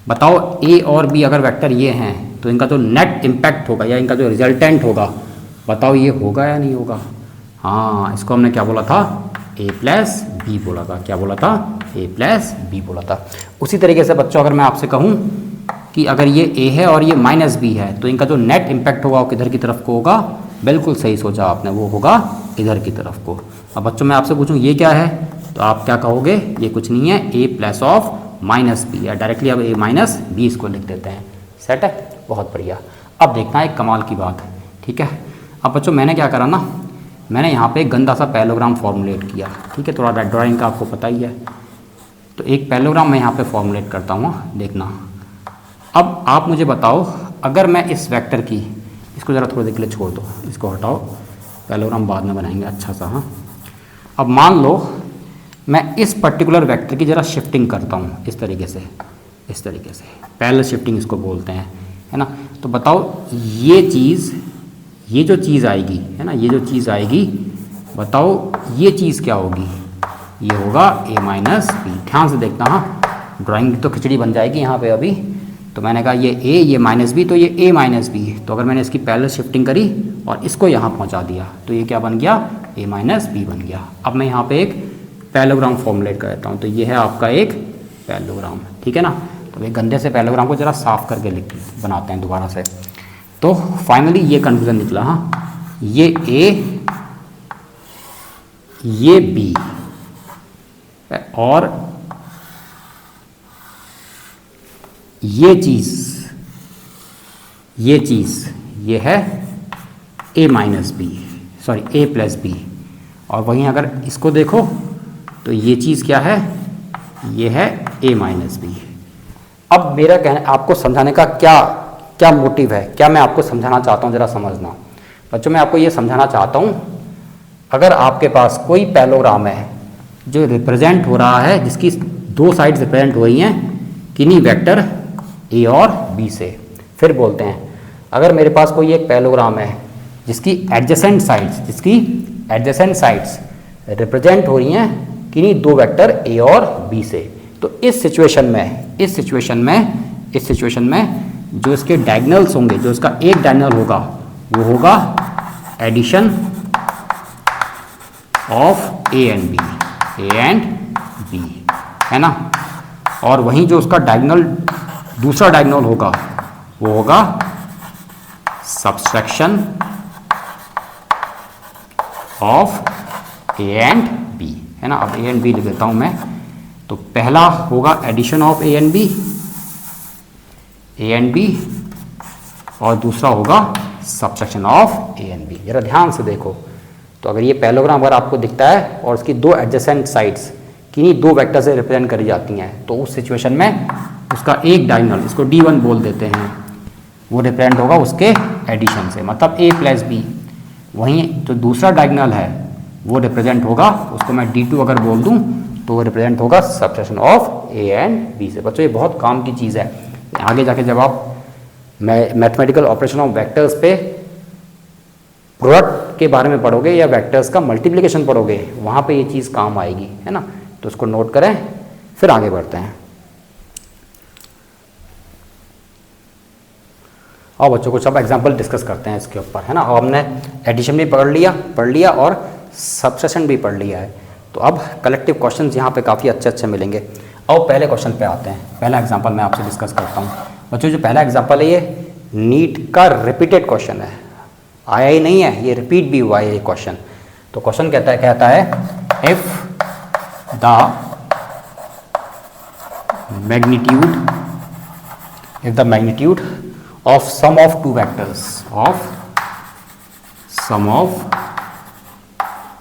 बताओ ए और बी अगर वेक्टर ये हैं तो इनका जो नेट इम्पैक्ट होगा या इनका जो रिजल्टेंट होगा, बताओ ये होगा या नहीं होगा? हाँ, इसको हमने क्या बोला था? a प्लस बी बोला था। क्या बोला था? a प्लस बी बोला था। उसी तरीके से बच्चों अगर मैं आपसे कहूँ कि अगर ये a है और ये -b है तो इनका जो नेट इम्पैक्ट होगा वो किधर की तरफ को होगा? बिल्कुल सही सोचा आपने, वो होगा इधर की तरफ को। अब बच्चों मैं आपसे पूछूं ये क्या है तो आप क्या कहोगे? ये कुछ नहीं है, a प्लस ऑफ -b, या डायरेक्टली अब a-b इसको लिख देते हैं। सेट है, बहुत बढ़िया। अब देखना एक कमाल की बात, ठीक है। अब बच्चों मैंने क्या करा ना, मैंने यहाँ पे एक गंदा सा पैरेललोग्राम फॉर्मुलेट किया, ठीक है। थोड़ा ड्राइंग का आपको पता ही है। तो एक पैरेललोग्राम मैं यहाँ पे फॉर्मुलेट करता हूँ, देखना। अब आप मुझे बताओ अगर मैं इस वेक्टर की, इसको ज़रा थोड़ी देर के लिए छोड़ दो, इसको हटाओ, पैरेललोग्राम बाद में बनाएंगे अच्छा सा। हाँ, अब मान लो मैं इस पर्टिकुलर वेक्टर की ज़रा शिफ्टिंग करता हूँ इस तरीके से, पैरेलल शिफ्टिंग इसको बोलते हैं, है ना। तो बताओ ये चीज़, ये जो चीज़ आएगी, है ना, ये जो चीज़ आएगी, बताओ ये चीज़ क्या होगी? ये होगा a-b। ध्यान से देखना, हाँ, ड्राइंग तो खिचड़ी बन जाएगी यहाँ पे अभी। तो मैंने कहा ये a, ये -b, तो ये a-b। तो अगर मैंने इसकी पैरेलल शिफ्टिंग करी और इसको यहाँ पहुँचा दिया तो ये क्या बन गया? a-b बन गया। अब मैं यहाँ पे एक पैरेललोग्राम फॉर्मुलेट कर देता हूँ। तो ये है आपका एक पैरेललोग्राम, ठीक है ना। तो एक गंदे से पैरेललोग्राम को ज़रा साफ करके बनाते हैं दोबारा से। तो फाइनली ये कन्फ्यूज़न निकला, हाँ, ये a, ये b और ये चीज़ ये है a प्लस b। और वहीं अगर इसको देखो तो ये चीज़ क्या है? ये है a-b। अब मेरा कहना, आपको समझाने का क्या मोटिव है, क्या मैं आपको समझाना चाहता हूँ, ज़रा समझना बच्चों। मैं आपको ये समझाना चाहता हूँ, अगर आपके पास कोई पैरेललोग्राम है जो रिप्रेजेंट हो रहा है, जिसकी दो साइड्स रिप्रेजेंट हो रही हैं किन्हीं वेक्टर a और b से, फिर बोलते हैं अगर मेरे पास कोई एक पैरेललोग्राम है जिसकी एडजेसेंट साइड्स रिप्रेजेंट हो रही हैं किन्हीं दो वेक्टर a और b से, तो इस सिचुएशन में जो इसके डायगोनल्स होंगे, जो इसका एक डायगोनल होगा वो होगा addition of a and b, है ना। और वहीं जो उसका दूसरा डायगोनल होगा वो होगा subtraction of a and b, है ना। अब a एंड b लिख देता हूँ मैं। तो पहला होगा addition of A and B और दूसरा होगा subtraction of A and B. जरा ध्यान से देखो, तो अगर ये पैरेललोग्राम अगर आपको दिखता है और उसकी दो एडजेसेंट साइड्स किन्हीं दो वेक्टर से रिप्रेजेंट करी जाती हैं, तो उस सिचुएशन में उसका एक डायगोनल, इसको D1 बोल देते हैं, वो रिप्रेजेंट होगा उसके एडिशन से, मतलब A प्लस बी। वहीं जो दूसरा डायगोनल है वो रिप्रेजेंट होगा, उसको मैं D2 अगर बोल दूं तो वो रिप्रेजेंट होगा subtraction of A and B से। बच्चों ये बहुत काम की चीज़ है, आगे जाके जब आप मैथमेटिकल ऑपरेशन ऑफ वेक्टर्स पे प्रोडक्ट के बारे में पढ़ोगे या वेक्टर्स का मल्टीप्लिकेशन पढ़ोगे, वहाँ पे ये चीज़ काम आएगी, है ना। तो उसको नोट करें, फिर आगे बढ़ते हैं। और बच्चों को सब एग्जांपल डिस्कस करते हैं इसके ऊपर, है ना। और हमने एडिशन भी पढ़ लिया और सब्ट्रैक्शन भी पढ़ लिया है। तो अब कलेक्टिव क्वेश्चंस यहाँ पे काफ़ी अच्छे मिलेंगे। और पहले क्वेश्चन पे आते हैं। पहला एग्जांपल मैं आपसे डिस्कस करता हूँ। बच्चों जो पहला एग्जांपल है ये नीट का रिपीटेड क्वेश्चन है, आया ही नहीं है, ये रिपीट भी हुआ है ये क्वेश्चन। तो क्वेश्चन कहता है if the magnitude of sum of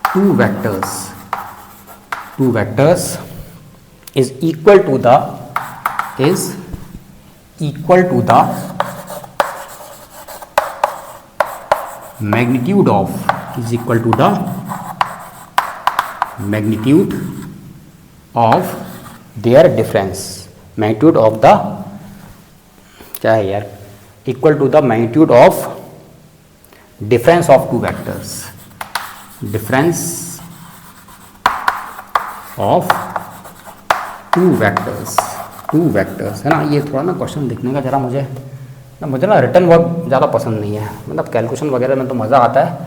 two vectors is equal to the magnitude of their difference, magnitude of the क्या है यार, equal to the magnitude of difference of two vectors, difference of two vectors है ना। ये थोड़ा ना क्वेश्चन लिखने का जरा मुझे ना रिटर्न वर्क ज़्यादा पसंद नहीं है, मतलब कैलकुलेशन वगैरह में तो मज़ा आता है,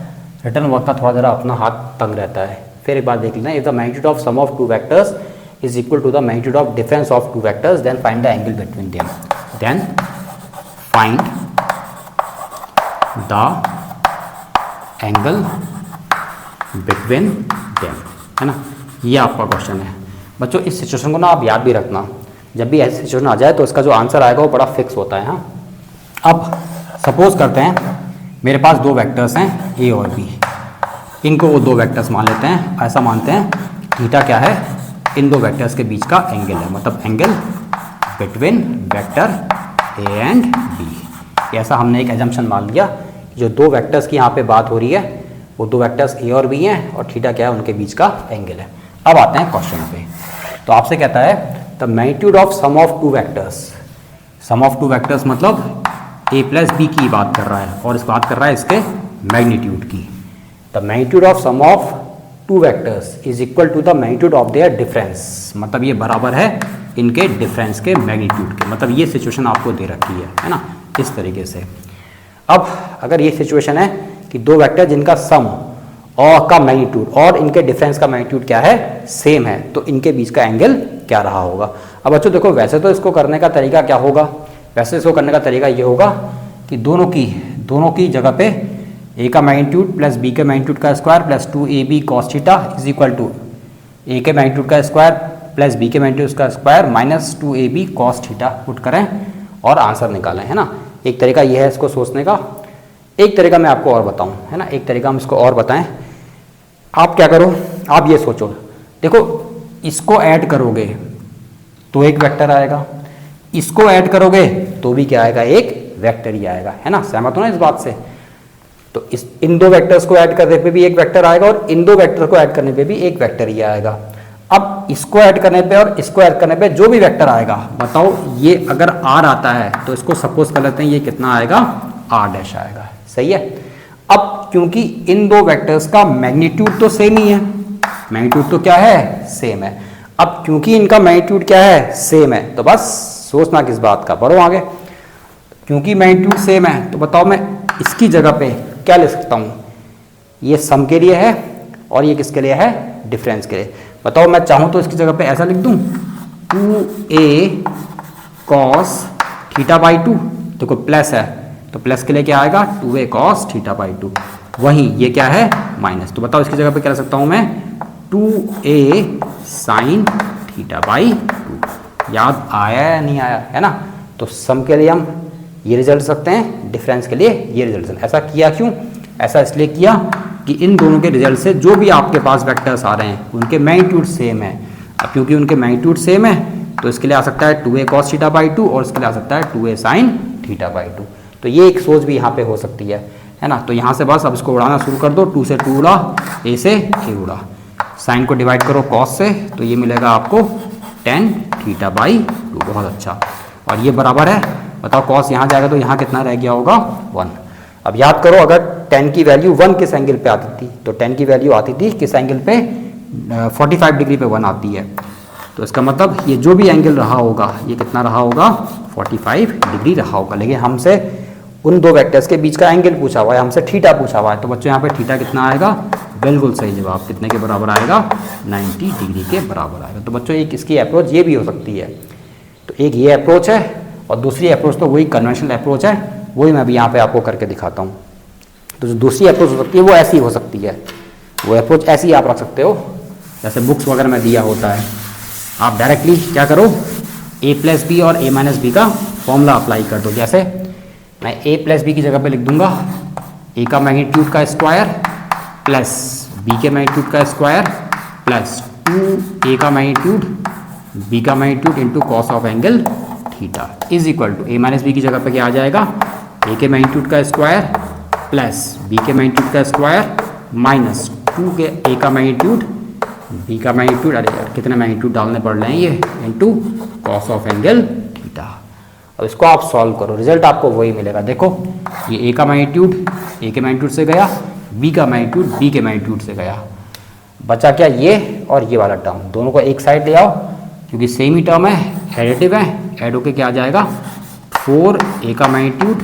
रिटर्न वर्क का थोड़ा जरा अपना हाथ तंग रहता है। फिर एक बात देख लेना, if the magnitude of sum of two vectors is equal to the magnitude of difference of two vectors, then find the angle between them, then find the angle between them, है ना। ये आपका क्वेश्चन है बच्चों। इस सिचुएशन को ना आप याद भी रखना, जब भी ऐसी सिचुएशन आ जाए तो इसका जो आंसर आएगा वो बड़ा फिक्स होता है। हाँ, अब सपोज करते हैं मेरे पास दो वेक्टर्स हैं ए और बी, इनको वो दो वेक्टर्स मान लेते हैं, ऐसा मानते हैं थीटा क्या है, इन दो वेक्टर्स के बीच का एंगल है, मतलब angle between vector A and B. ऐसा हमने एक एजम्पशन मान लिया, जो दो वेक्टर्स की यहाँ पे बात हो रही है वो दो वेक्टर्स ए और बी हैं और थीटा क्या है, उनके बीच का एंगल है। अब आते हैं क्वेश्चन पे। तो आपसे कहता है the magnitude of sum of two vectors, sum of two vectors मतलब ए प्लस बी की बात कर रहा है और इस बात कर रहा है इसके मैग्नीट्यूड की। The magnitude of sum of two vectors is equal to the magnitude of their difference, मतलब ये बराबर है इनके डिफरेंस के मैग्नीट्यूड के। मतलब ये सिचुएशन आपको दे रखी है ना, इस तरीके से। अब अगर ये सिचुएशन है कि दो वेक्टर जिनका सम और का मैग्नीट्यूड और इनके डिफरेंस का मैग्नीट्यूड क्या है, सेम है, तो इनके बीच का एंगल क्या रहा होगा। अब बच्चों देखो, वैसे तो इसको करने का तरीका क्या होगा, वैसे इसको करने का तरीका ये होगा कि दोनों की जगह पे ए का मैग्नीट्यूड प्लस बी के मैग्नीट्यूड का square plus 2ab cos theta is equal to A के मैग्नीट्यूड का स्क्वायर प्लस बी के मैग्नीट्यूड का square minus 2ab cos theta put करें और आंसर निकालें, है ना। एक तरीका ये है इसको सोचने का। एक तरीका मैं आपको और बताऊं, है ना, एक तरीका हम इसको और बताएं। आप क्या करो, आप ये सोचो, देखो इसको ऐड करोगे तो एक वेक्टर आएगा, इसको ऐड करोगे तो भी क्या आएगा, एक वेक्टर ही आएगा, है ना। सहमत हो ना इस बात से। तो इन दो वेक्टर्स को ऐड करने पे भी एक वेक्टर आएगा और इन दो वेक्टर को ऐड करने पे भी एक वेक्टर ही आएगा। अब इसको ऐड करने पे और इसको ऐड करने पे जो भी वेक्टर आएगा, बताओ ये अगर r आता है तो इसको सपोज कर लेते हैं ये कितना आएगा, r डैश आएगा, सही है। अब क्योंकि इन दो वेक्टर्स का मैग्नीट्यूड तो सेम ही है, मैग्नीट्यूड तो क्या है, सेम है। अब क्योंकि इनका मैग्नीट्यूड क्या है, सेम है, तो बस सोचना किस बात का, बढ़ो आगे। क्योंकि मैग्नीट्यूड सेम है तो बताओ मैं इसकी जगह पे क्या लिख सकता हूँ, ये सम के लिए है और ये किसके लिए है, डिफरेंस के लिए। बताओ मैं चाहूँ तो इसकी जगह पे ऐसा लिख दूँ 2a cos थीटा बाई 2, देखो प्लस है तो प्लस के लिए क्या आएगा 2a cos थीटा बाई 2। वहीं ये क्या है, माइनस, तो बताओ इसकी जगह पे क्या लिख सकता हूँ मैं 2a sin थीटा बाई 2। याद आया या नहीं आया, है ना। तो सम के लिए हम ये रिजल्ट सकते हैं, डिफरेंस के लिए ये रिजल्ट। ऐसा किया क्यों? ऐसा इसलिए किया कि इन दोनों के रिजल्ट से जो भी आपके पास वेक्टर्स आ रहे हैं उनके मैग्नीट्यूड सेम है। अब क्योंकि उनके मैग्नीट्यूड सेम है तो इसके लिए आ सकता है 2a cos थीटा बाई 2 और इसके लिए आ सकता है 2a sin थीटा बाई 2। तो ये एक सोच भी यहाँ पे हो सकती है ना। तो यहाँ से बस अब इसको उड़ाना शुरू कर दो। 2 से 2 उड़ा, a से a उड़ा, साइन को डिवाइड करो cos से, तो ये मिलेगा आपको tan थीटा बाई 2। बहुत अच्छा। और ये बराबर है, बताओ cos यहाँ जाएगा तो यहाँ कितना रह गया होगा 1। अब याद करो अगर tan की वैल्यू 1 किस एंगल पे आती थी, तो tan की वैल्यू आती थी किस एंगल पे, 45 डिग्री पे 1 आती है। तो इसका मतलब ये जो भी एंगल रहा होगा ये कितना रहा होगा, 45 डिग्री रहा होगा। लेकिन हमसे उन दो वेक्टर्स के बीच का एंगल पूछा हुआ है, हमसे थीटा पूछा हुआ है। तो बच्चों यहाँ पे थीटा कितना आएगा, बिल्कुल सही जवाब, कितने के बराबर आएगा, 90 डिग्री के बराबर आएगा। तो बच्चों एक इसकी अप्रोच ये भी हो सकती है। तो एक ये अप्रोच है और दूसरी अप्रोच तो वही कन्वेंशनल अप्रोच है, वही मैं अभी यहाँ पे आपको करके दिखाता हूँ। तो जो दूसरी अप्रोच हो सकती है वो ऐसी हो सकती है। वो अप्रोच ऐसी आप रख सकते हो जैसे बुक्स वगैरह में दिया होता है। आप डायरेक्टली क्या करो, a प्लस बी और a माइनस बी का फॉर्मूला अप्लाई कर दो। जैसे मैं a प्लस बी की जगह पे लिख दूंगा a का मैग्नीट्यूड का स्क्वायर प्लस b के मैग्नीट्यूड का स्क्वायर प्लस 2a का मैग्नीट्यूड b का magnitude into cos of angle theta is equal to a minus B की जगह पे क्या आ जाएगा, a के मैग्नीट्यूड का स्क्वायर प्लस b के मैग्नीट्यूड का स्क्वायर माइनस 2 के a का मैग्नीट्यूड b का मैग्नीट्यूड, अरे यार कितने मैग्नीट्यूड डालने पड़ रहे हैं ये, into cos of angle theta. अब इसको आप सॉल्व करो, रिजल्ट आपको वही मिलेगा। देखो ये a का मैग्नीट्यूड a के मैग्नीट्यूड से गया, b का मैग्नीट्यूड b के मैग्नीट्यूड से गया, बचा क्या, ये और ये वाला टर्म। दोनों को एक साइड ले आओ क्योंकि सेम ही टर्म है, एडिटिव है। ऐड होके क्या आ जाएगा, 4a का मैग्नीट्यूड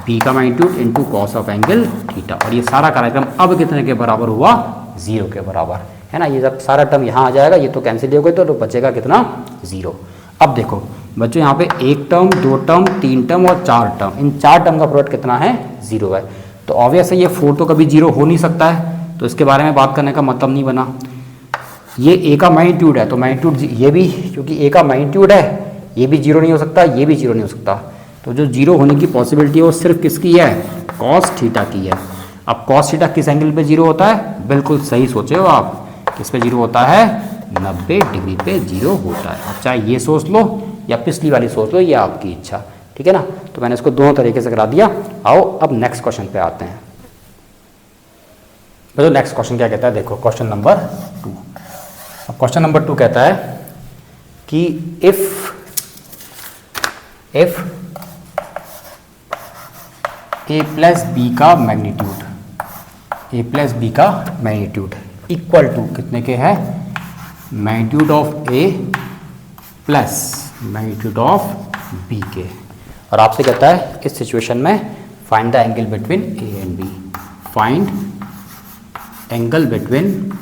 b का magnitude into cos of angle theta. और ये सारा कार्यक्रम अब कितने के बराबर हुआ, 0 के बराबर, है ना। ये जब सारा टर्म यहाँ आ जाएगा, ये तो कैंसिल हो गए तो बचेगा कितना, 0। अब देखो बच्चों यहाँ पे एक टर्म, दो टर्म, तीन टर्म और चार टर्म, इन चार टर्म का प्रोडक्ट कितना है, 0 है। तो ऑब्वियस है ये 4 तो कभी 0 हो नहीं सकता है, तो इसके बारे में बात करने का मतलब नहीं बना। ये a का मैग्नीट्यूड है तो मैग्नीट्यूड ये भी, क्योंकि a का मैग्नीट्यूड है, ये भी 0 नहीं हो सकता, ये भी 0 नहीं हो सकता। तो जो 0 होने की पॉसिबिलिटी है वो सिर्फ किसकी है, कॉस थीटा की है। अब कॉस थीटा किस एंगल पे 0 होता है, बिल्कुल सही सोचे हो आप, किस पे 0 होता है, 90 डिग्री पे 0 होता है। अब चाहे ये सोच लो या पिछली वाली सोच लो, ये आपकी इच्छा, ठीक है ना। तो मैंने इसको दोनों तरीके से करा दिया। आओ अब नेक्स्ट क्वेश्चन पे आते हैं। तो नेक्स्ट क्वेश्चन क्या कहता है, देखो क्वेश्चन नंबर 2। अब क्वेश्चन नंबर 2 कहता है कि इफ a प्लस बी का मैग्नीट्यूड, a प्लस बी का मैग्नीट्यूड इक्वल टू कितने के है, magnitude of a plus magnitude of b के। और आपसे कहता है इस सिचुएशन में find the angle between a and b, find angle between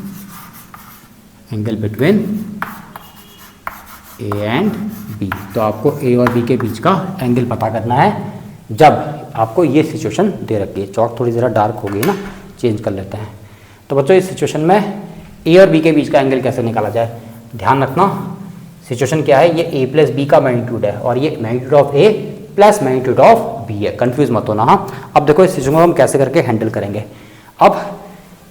a and b। तो आपको a और b के बीच का एंगल पता करना है जब आपको ये सिचुएशन दे रखी है। चौक थोड़ी ज़रा डार्क हो गई ना, चेंज कर लेते हैं। तो बच्चों इस सिचुएशन में a और b के बीच का एंगल कैसे निकाला जाए, ध्यान रखना। सिचुएशन क्या है, ये a प्लस बी का मैग्नीट्यूड है और ये magnitude of a plus magnitude of b है, कंफ्यूज मत होना। हाँ, अब देखो इस सिचुएशन को हम कैसे करके हैंडल करेंगे। अब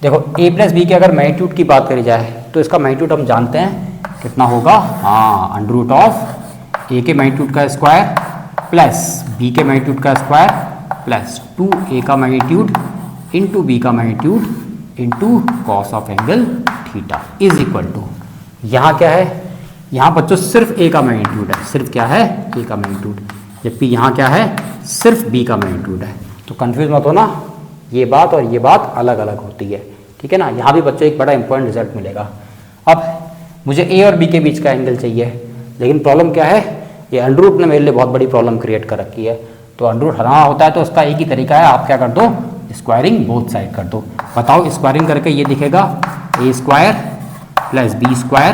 देखो a प्लस बी के अगर मैग्नीट्यूड की बात करी जाए तो इसका मैग्नीट्यूड हम जानते हैं कितना होगा, हाँ, अंडर रूट ऑफ a के मैग्नीट्यूड का स्क्वायर प्लस b के मैग्नीट्यूड का स्क्वायर प्लस 2a का मैग्नीट्यूड इंटू b का magnitude into cos of angle theta is equal to, यहाँ क्या है, यहाँ बच्चों सिर्फ a का मैग्नीट्यूड है, सिर्फ क्या है, a का मैग्नीट्यूड, जबकि यहाँ क्या है, सिर्फ b का मैग्नीट्यूड है। तो कंफ्यूज मत होना, ये बात और ये बात अलग अलग होती है, ठीक है ना। यहाँ भी बच्चों एक बड़ा इंपॉर्टेंट रिजल्ट मिलेगा। अब मुझे a और b के बीच का एंगल चाहिए, लेकिन प्रॉब्लम क्या है, ये अंडर रूट ने मेरे लिए बहुत बड़ी प्रॉब्लम क्रिएट कर रखी है। तो अंडर रूट हटाना होता है तो उसका एक ही तरीका है, आप क्या कर दो, स्क्वायरिंग बोथ साइड कर दो। बताओ स्क्वायरिंग करके ये दिखेगा a square plus b square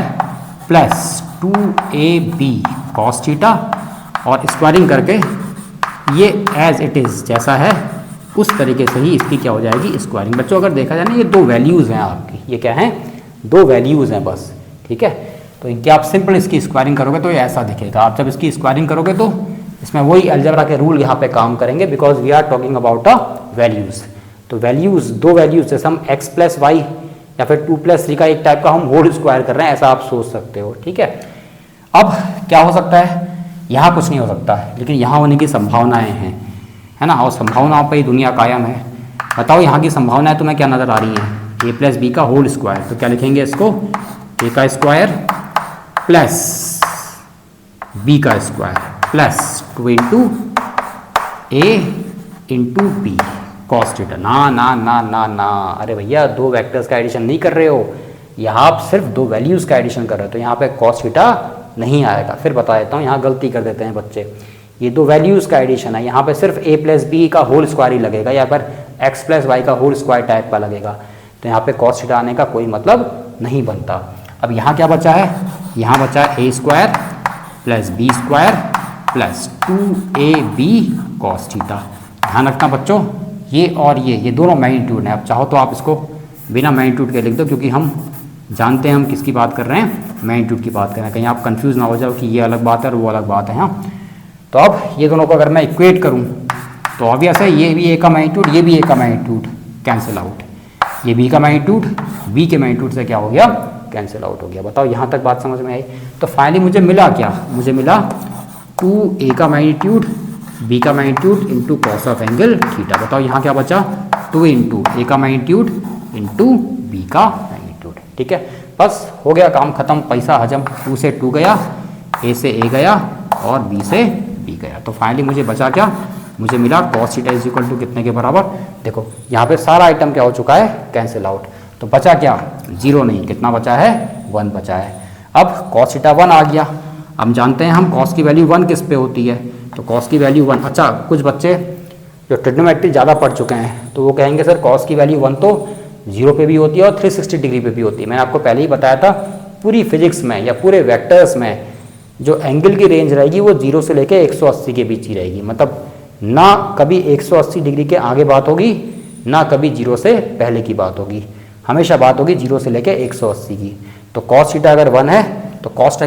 plus 2ab cos theta, और स्क्वायरिंग करके ये एज इट इज़ जैसा है उस तरीके से ही इसकी क्या हो जाएगी, स्क्वायरिंग। बच्चों अगर देखा जाए ना, ये दो वैल्यूज़ हैं आपकी, ये क्या हैं, दो वैल्यूज़ हैं बस, ठीक है। तो इनकी आप सिंपल इसकी स्क्वायरिंग करोगे तो ये ऐसा दिखेगा। आप जब इसकी स्क्वायरिंग करोगे तो इसमें वही अलजेब्रा के रूल यहाँ पे काम करेंगे, because we are talking about a values. तो वैल्यूज़, दो वैल्यूज़, जैसे हम x प्लस वाई या फिर 2 प्लस 3 का एक टाइप का हम होल स्क्वायर कर रहे हैं, ऐसा आप सोच सकते हो। ठीक है, अब क्या हो सकता है, यहाँ कुछ नहीं हो सकता है, लेकिन यहाँ होने की संभावनाएं हैं, है ना, और संभावनाओं पर ही दुनिया कायम है। बताओ यहाँ की संभावनाएं तुम्हें क्या नज़र आ रही हैं, a प्लस बी का होल स्क्वायर। तो क्या लिखेंगे इसको, a का स्क्वायर प्लस b का square plus 2 into a into B cos theta. ना ना ना ना ना, अरे भैया दो वेक्टर्स का एडिशन नहीं कर रहे हो, यहाँ आप सिर्फ दो वैल्यूज़ का एडिशन कर रहे हो, तो यहाँ पे कॉस थीटा नहीं आएगा। फिर बता देता हूँ, यहाँ गलती कर देते हैं बच्चे, ये दो वैल्यूज़ का एडिशन है, यहाँ पे सिर्फ a प्लस बी का होल स्क्वायर ही लगेगा, या फिर x प्लस वाई का होल स्क्वायर टाइप का लगेगा, तो यहाँ पे कॉस थीटा आने का कोई मतलब नहीं बनता। अब यहाँ क्या बचा है, यहाँ बचा है a square plus B square plus 2ab cos theta. ध्यान रखना बच्चों, ये और ये दोनों मैग्नीट्यूड हैं। अब चाहो तो आप इसको बिना मैग्नीट्यूड के लिख दो, क्योंकि हम जानते हैं हम किसकी बात कर रहे हैं, मैग्नीट्यूड की बात कर रहे हैं, कहीं आप कंफ्यूज ना हो जाओ कि ये अलग बात है और वो अलग बात है। हाँ, तो अब ये दोनों को अगर मैं इक्वेट करूँ तो ऑब्वियस है ये भी a का मैग्नीट्यूड, ये भी a का मैग्नीट्यूड कैंसिल आउट, ये b का मैग्नीट्यूड b के मैग्नीट्यूड से क्या हो गया, कैंसिल आउट हो गया। बताओ यहाँ तक बात समझ में आई। तो फाइनली मुझे मिला क्या, मुझे मिला 2a का मैग्नीट्यूड b का magnitude into cos of angle theta. बताओ यहाँ क्या बचा, 2 इंटू a का मैग्नीट्यूड इंटू b का मैग्नीट्यूड। ठीक है, बस हो गया काम खत्म, पैसा हजम। 2 से 2 गया, a से a गया और b से b गया। तो फाइनली मुझे बचा क्या, मुझे मिला cos theta is equal to कितने के बराबर। देखो यहाँ पे सारा आइटम क्या हो चुका है, कैंसिल आउट। तो बचा क्या, 0 नहीं, कितना बचा है, 1 बचा है। अब कॉस थीटा 1 आ गया। हम जानते हैं हम कॉस की वैल्यू 1 किस पे होती है, तो कॉस की वैल्यू 1। अच्छा, कुछ बच्चे जो ट्रिग्नोमेट्री ज़्यादा पढ़ चुके हैं तो वो कहेंगे सर कॉस की वैल्यू 1 तो 0 पे भी होती है और 360 डिग्री पे भी होती है। मैंने आपको पहले ही बताया था, पूरी फिजिक्स में या पूरे वेक्टर्स में जो एंगल की रेंज रहेगी वो 0 से लेकर 180 के बीच ही रहेगी। मतलब ना कभी 180 डिग्री के आगे बात होगी, ना कभी 0 से पहले की बात होगी, हमेशा बात होगी 0 से लेकर 180 की। तो कॉस थीटा अगर 1 है तो कॉस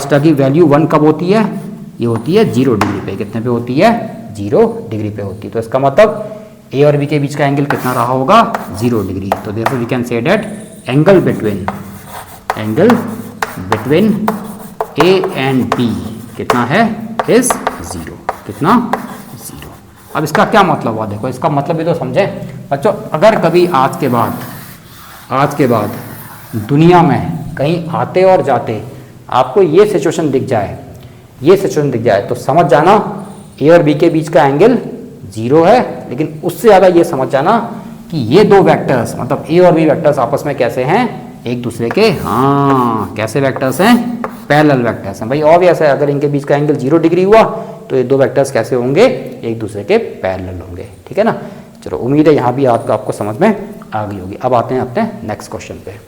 थीटा की वैल्यू 1 कब होती है, ये होती है 0 डिग्री पे। कितने पे होती है, 0 डिग्री पे होती है। तो इसका मतलब a और b के बीच का एंगल कितना रहा होगा, 0 डिग्री। तो therefore we can say that angle between a and b कितना है, इज 0। कितना, 0। अब इसका क्या मतलब हुआ, देखो इसका मतलब भी तो समझे बच्चों। अगर कभी आज के बाद दुनिया में कहीं आते और जाते आपको ये सिचुएशन दिख जाए तो समझ जाना a और b के बीच का एंगल 0 है। लेकिन उससे ज़्यादा ये समझ जाना कि ये दो वेक्टर्स मतलब a और b वेक्टर्स आपस में कैसे हैं, एक दूसरे के, हाँ कैसे वेक्टर्स हैं, पैरेलल वेक्टर्स हैं। भाई ऑब्वियस है, अगर इनके बीच का एंगल 0 डिग्री हुआ तो ये दो वेक्टर्स कैसे होंगे, एक दूसरे के पैरेलल होंगे। ठीक है ना, चलो उम्मीद है यहाँ भी आपको समझ में आ गई होगी। अब आते हैं अपने नेक्स्ट क्वेश्चन पे।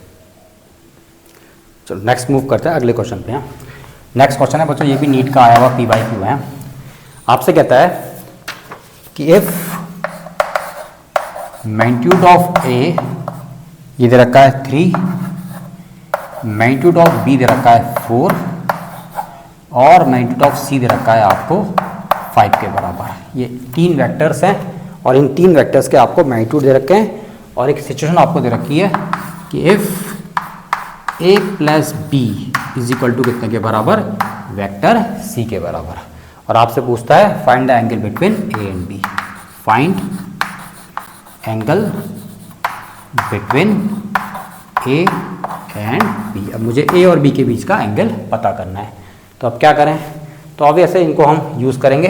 चलो नेक्स्ट मूव करते हैं अगले क्वेश्चन पे। नेक्स्ट क्वेश्चन है बच्चों, ये भी नीट का आया हुआ PYQ है। आपसे कहता है कि इफ मैग्नीट्यूड ऑफ A ये दे रखा है 3, मैग्नीट्यूड ऑफ B दे रखा है 4 और मैग्नीट्यूड ऑफ C दे रखा है आपको 5 के बराबर। ये 3 वेक्टर्स हैं और इन 3 वेक्टर्स के आपको मैग्नीट्यूड दे रखे हैं और एक सिचुएशन आपको दे रखी है कि if A plus B is equal to कितने के बराबर, वेक्टर C के बराबर। और आपसे पूछता है find the angle between A and B। Find angle between A and B। अब मुझे A और B के बीच का एंगल पता करना है, तो अब क्या करें, तो ऑब्वियस है इनको हम यूज़ करेंगे।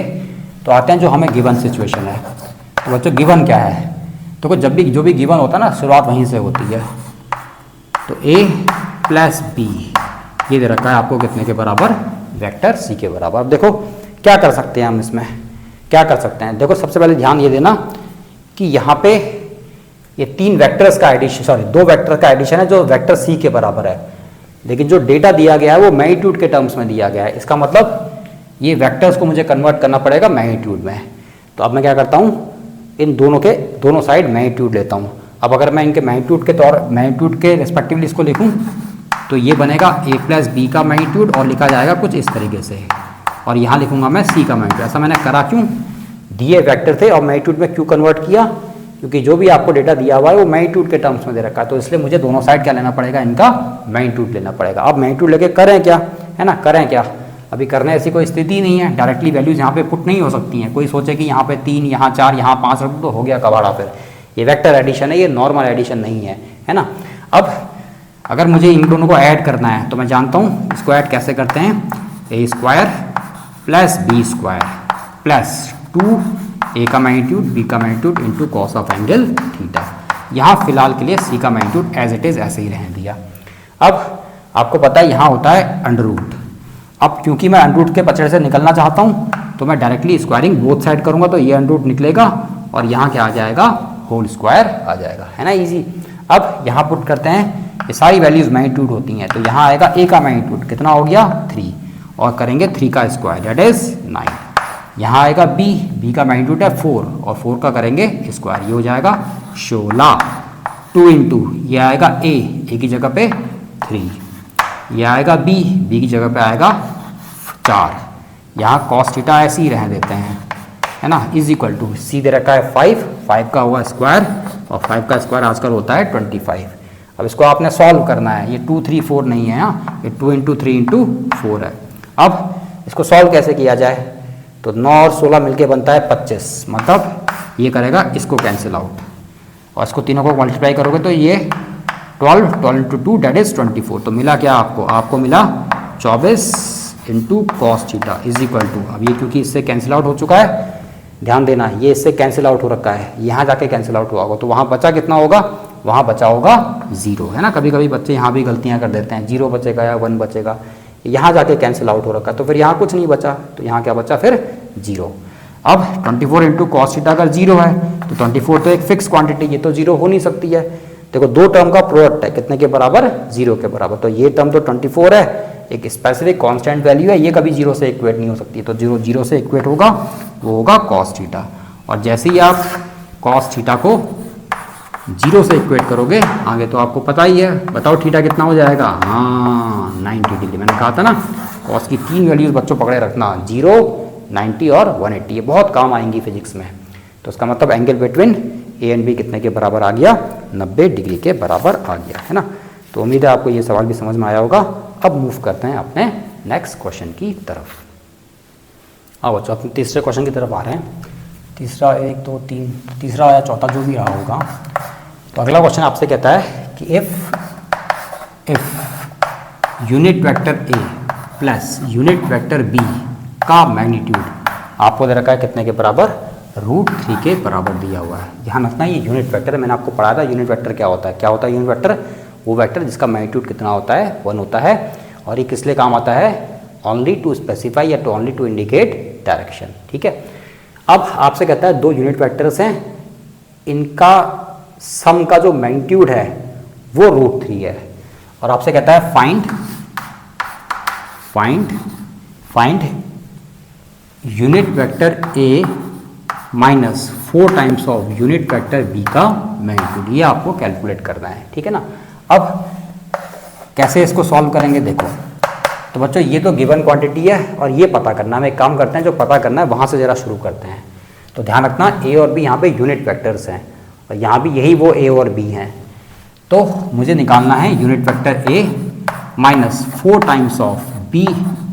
तो आते हैं जो हमें गिवन सिचुएशन है। तो बच्चों गिवन क्या है, तो जब भी जो भी गिवन होता है ना, शुरुआत वहीं से होती है। तो A प्लस B ये दे रखा है आपको कितने के बराबर, वेक्टर C के बराबर। अब देखो क्या कर सकते हैं हम इसमें, क्या कर सकते हैं। देखो सबसे पहले ध्यान ये देना कि यहाँ पे ये 3 वेक्टर्स का एडिशन, सॉरी 2 वेक्टर का एडिशन है जो वेक्टर C के बराबर है, लेकिन जो डेटा दिया गया है वो मैग्नीट्यूड के टर्म्स में दिया गया है। इसका मतलब ये वेक्टर्स को मुझे कन्वर्ट करना पड़ेगा मैग्नीट्यूड में। तो अब मैं क्या करता हूँ, इन दोनों साइड मैग्नीट्यूड लेता हूँ। अब अगर मैं इनके मैग्नीट्यूड के रिस्पेक्टिवली इसको लिखूँ तो ये बनेगा a प्लस बी का मैग्नीट्यूड और लिखा जाएगा कुछ इस तरीके से, और यहाँ लिखूंगा मैं c का मैग्नीट्यूड। ऐसा मैंने करा क्यों, दिए वेक्टर थे और मैग्नीट्यूड में क्यों कन्वर्ट किया, क्योंकि जो भी आपको डेटा दिया हुआ है वो मैग्नीट्यूड के टर्म्स में दे रखा है, तो इसलिए मुझे दोनों साइड क्या लेना पड़ेगा, इनका मैग्नीट्यूड लेना पड़ेगा। अब मैग्नीट्यूड लेके करें क्या, है ना, करें क्या, अभी करने ऐसी कोई स्थिति नहीं है, डायरेक्टली वैल्यूज यहाँ पे पुट नहीं हो सकती हैं। कोई सोचे कि यहाँ पे 3, यहाँ 4, यहाँ 5 रख दो, हो गया कबाड़ा। फिर ये वेक्टर एडिशन है, ये नॉर्मल एडिशन नहीं है ना। अब अगर मुझे इन दोनों को ऐड करना है तो मैं जानता हूँ इसको ऐड कैसे करते हैं, a square plus B square plus 2 a का मैग्नीट्यूड b का magnitude into cos of angle theta. यहाँ फिलहाल के लिए c का मैग्नीट्यूड एज इट इज़ ऐसे ही रहने दिया। अब आपको पता है यहाँ होता है अंडर रूट। अब क्योंकि मैं अंडर रूट के पचड़े से निकलना चाहता हूँ तो मैं डायरेक्टली स्क्वायरिंग बोथ साइड करूँगा, तो ये अंडर रूट निकलेगा और यहाँ क्या आ जाएगा, होल स्क्वायर आ जाएगा, है ना, ईजी। अब यहाँ पुट करते हैं, ये सारी वैल्यूज मैग्नीट्यूड होती हैं, तो यहाँ आएगा a का मैग्नीट्यूड कितना हो गया 3, और करेंगे 3 का स्क्वायर दैट इज 9। यहाँ आएगा b का मैग्नीट्यूड है 4 और 4 का करेंगे स्क्वायर, ये हो जाएगा 16। 2 इंटू ये आएगा a की जगह पे 3, ये आएगा b की जगह पे आएगा 4। यहाँ कॉस थीटा ऐसे ही रहने देते हैं, है ना, इज इक्वल टू c दे रखा है 5 का हुआ स्क्वायर, और 5 का स्क्वायर आजकल होता है 25। अब इसको आपने सॉल्व करना है, ये 2 3 4 नहीं है, यहाँ ये 2 इंटू 3 इंटू 4 है। अब इसको सॉल्व कैसे किया जाए, तो 9 और 16 मिलके बनता है 25, मतलब ये करेगा इसको कैंसिल आउट, और इसको तीनों को मल्टीप्लाई करोगे तो ये 12 इंटू 2 डेट इज 24। तो मिला क्या आपको मिला 24 into cos theta is equal to, अब ये क्योंकि इससे कैंसिल आउट हो चुका है, ध्यान देना ये इससे कैंसिल आउट हो रखा है, यहाँ जाके कैंसिल आउट हुआ होगा, तो वहाँ बचा कितना होगा, वहाँ बचा होगा 0, है ना। कभी कभी बच्चे यहाँ भी गलतियाँ कर देते हैं, 0 बचेगा या 1 बचेगा, यहाँ जाके कैंसिल आउट हो रखा है, तो फिर यहाँ कुछ नहीं बचा, तो यहाँ क्या बचा फिर 0। अब 24 इंटू कॉस थीटा अगर 0 है तो 24 तो एक फिक्स क्वांटिटी, ये तो 0 हो नहीं सकती है। देखो दो टर्म का प्रोडक्ट है, कितने के बराबर, 0 के बराबर, तो ये टर्म तो 24 है, एक स्पेसिफिक कांस्टेंट वैल्यू है, ये कभी 0 से इक्वेट नहीं हो सकती, तो 0 से इक्वेट होगा वो होगा कॉस थीटा। और जैसे ही आप कॉस थीटा को 0 से इक्वेट करोगे आगे तो आपको पता ही है, बताओ थीटा कितना हो जाएगा, हाँ 90 डिग्री। मैंने कहा था ना कॉस की 3 वैल्यूज बच्चों पकड़े रखना, 0, 90 और 180, ये बहुत काम आएंगी फिजिक्स में। तो उसका मतलब angle between A and B कितने के बराबर आ गया, 90 डिग्री के बराबर आ गया, है ना। तो उम्मीद है आपको ये सवाल भी समझ में आया होगा। अब मूव करते हैं अपने नेक्स्ट क्वेश्चन की तरफ। हाँ बच्चों अपने तीसरे क्वेश्चन की तरफ आ रहे हैं। तीसरा 1 2 3 तीसरा या चौथा जो भी रहा होगा। तो अगला क्वेश्चन आपसे कहता है कि if unit vector A plus unit vector B का मैग्नीट्यूड आपको दे रखा है कितने के बराबर, √3 के बराबर दिया हुआ है। ध्यान रखना ये यूनिट वेक्टर है, मैंने आपको पढ़ाया था यूनिट वेक्टर क्या होता है। क्या होता है यूनिट वेक्टर, वो वेक्टर जिसका मैग्नीट्यूड कितना होता है 1 होता है, और ये किस लिए काम आता है, ओनली टू स्पेसिफाई या to only to indicate direction, ठीक है। अब आपसे कहता है दो यूनिट वेक्टर्स हैं, इनका सम का जो मैग्नीट्यूड है वो √3 है, और आपसे कहता है find unit vector A minus 4 times of unit vector B का मैग्नीट्यूड, ये आपको कैलकुलेट करना है, ठीक है ना। अब कैसे इसको सॉल्व करेंगे देखो, तो बच्चों ये तो गिवन क्वांटिटी है और ये पता करना है। हम एक काम करते हैं, जो पता करना है वहाँ से ज़रा शुरू करते हैं। तो ध्यान रखना ए और बी यहाँ पे यूनिट वेक्टर्स हैं, और यहाँ भी यही वो ए और बी हैं। तो मुझे निकालना है unit vector A minus 4 times of B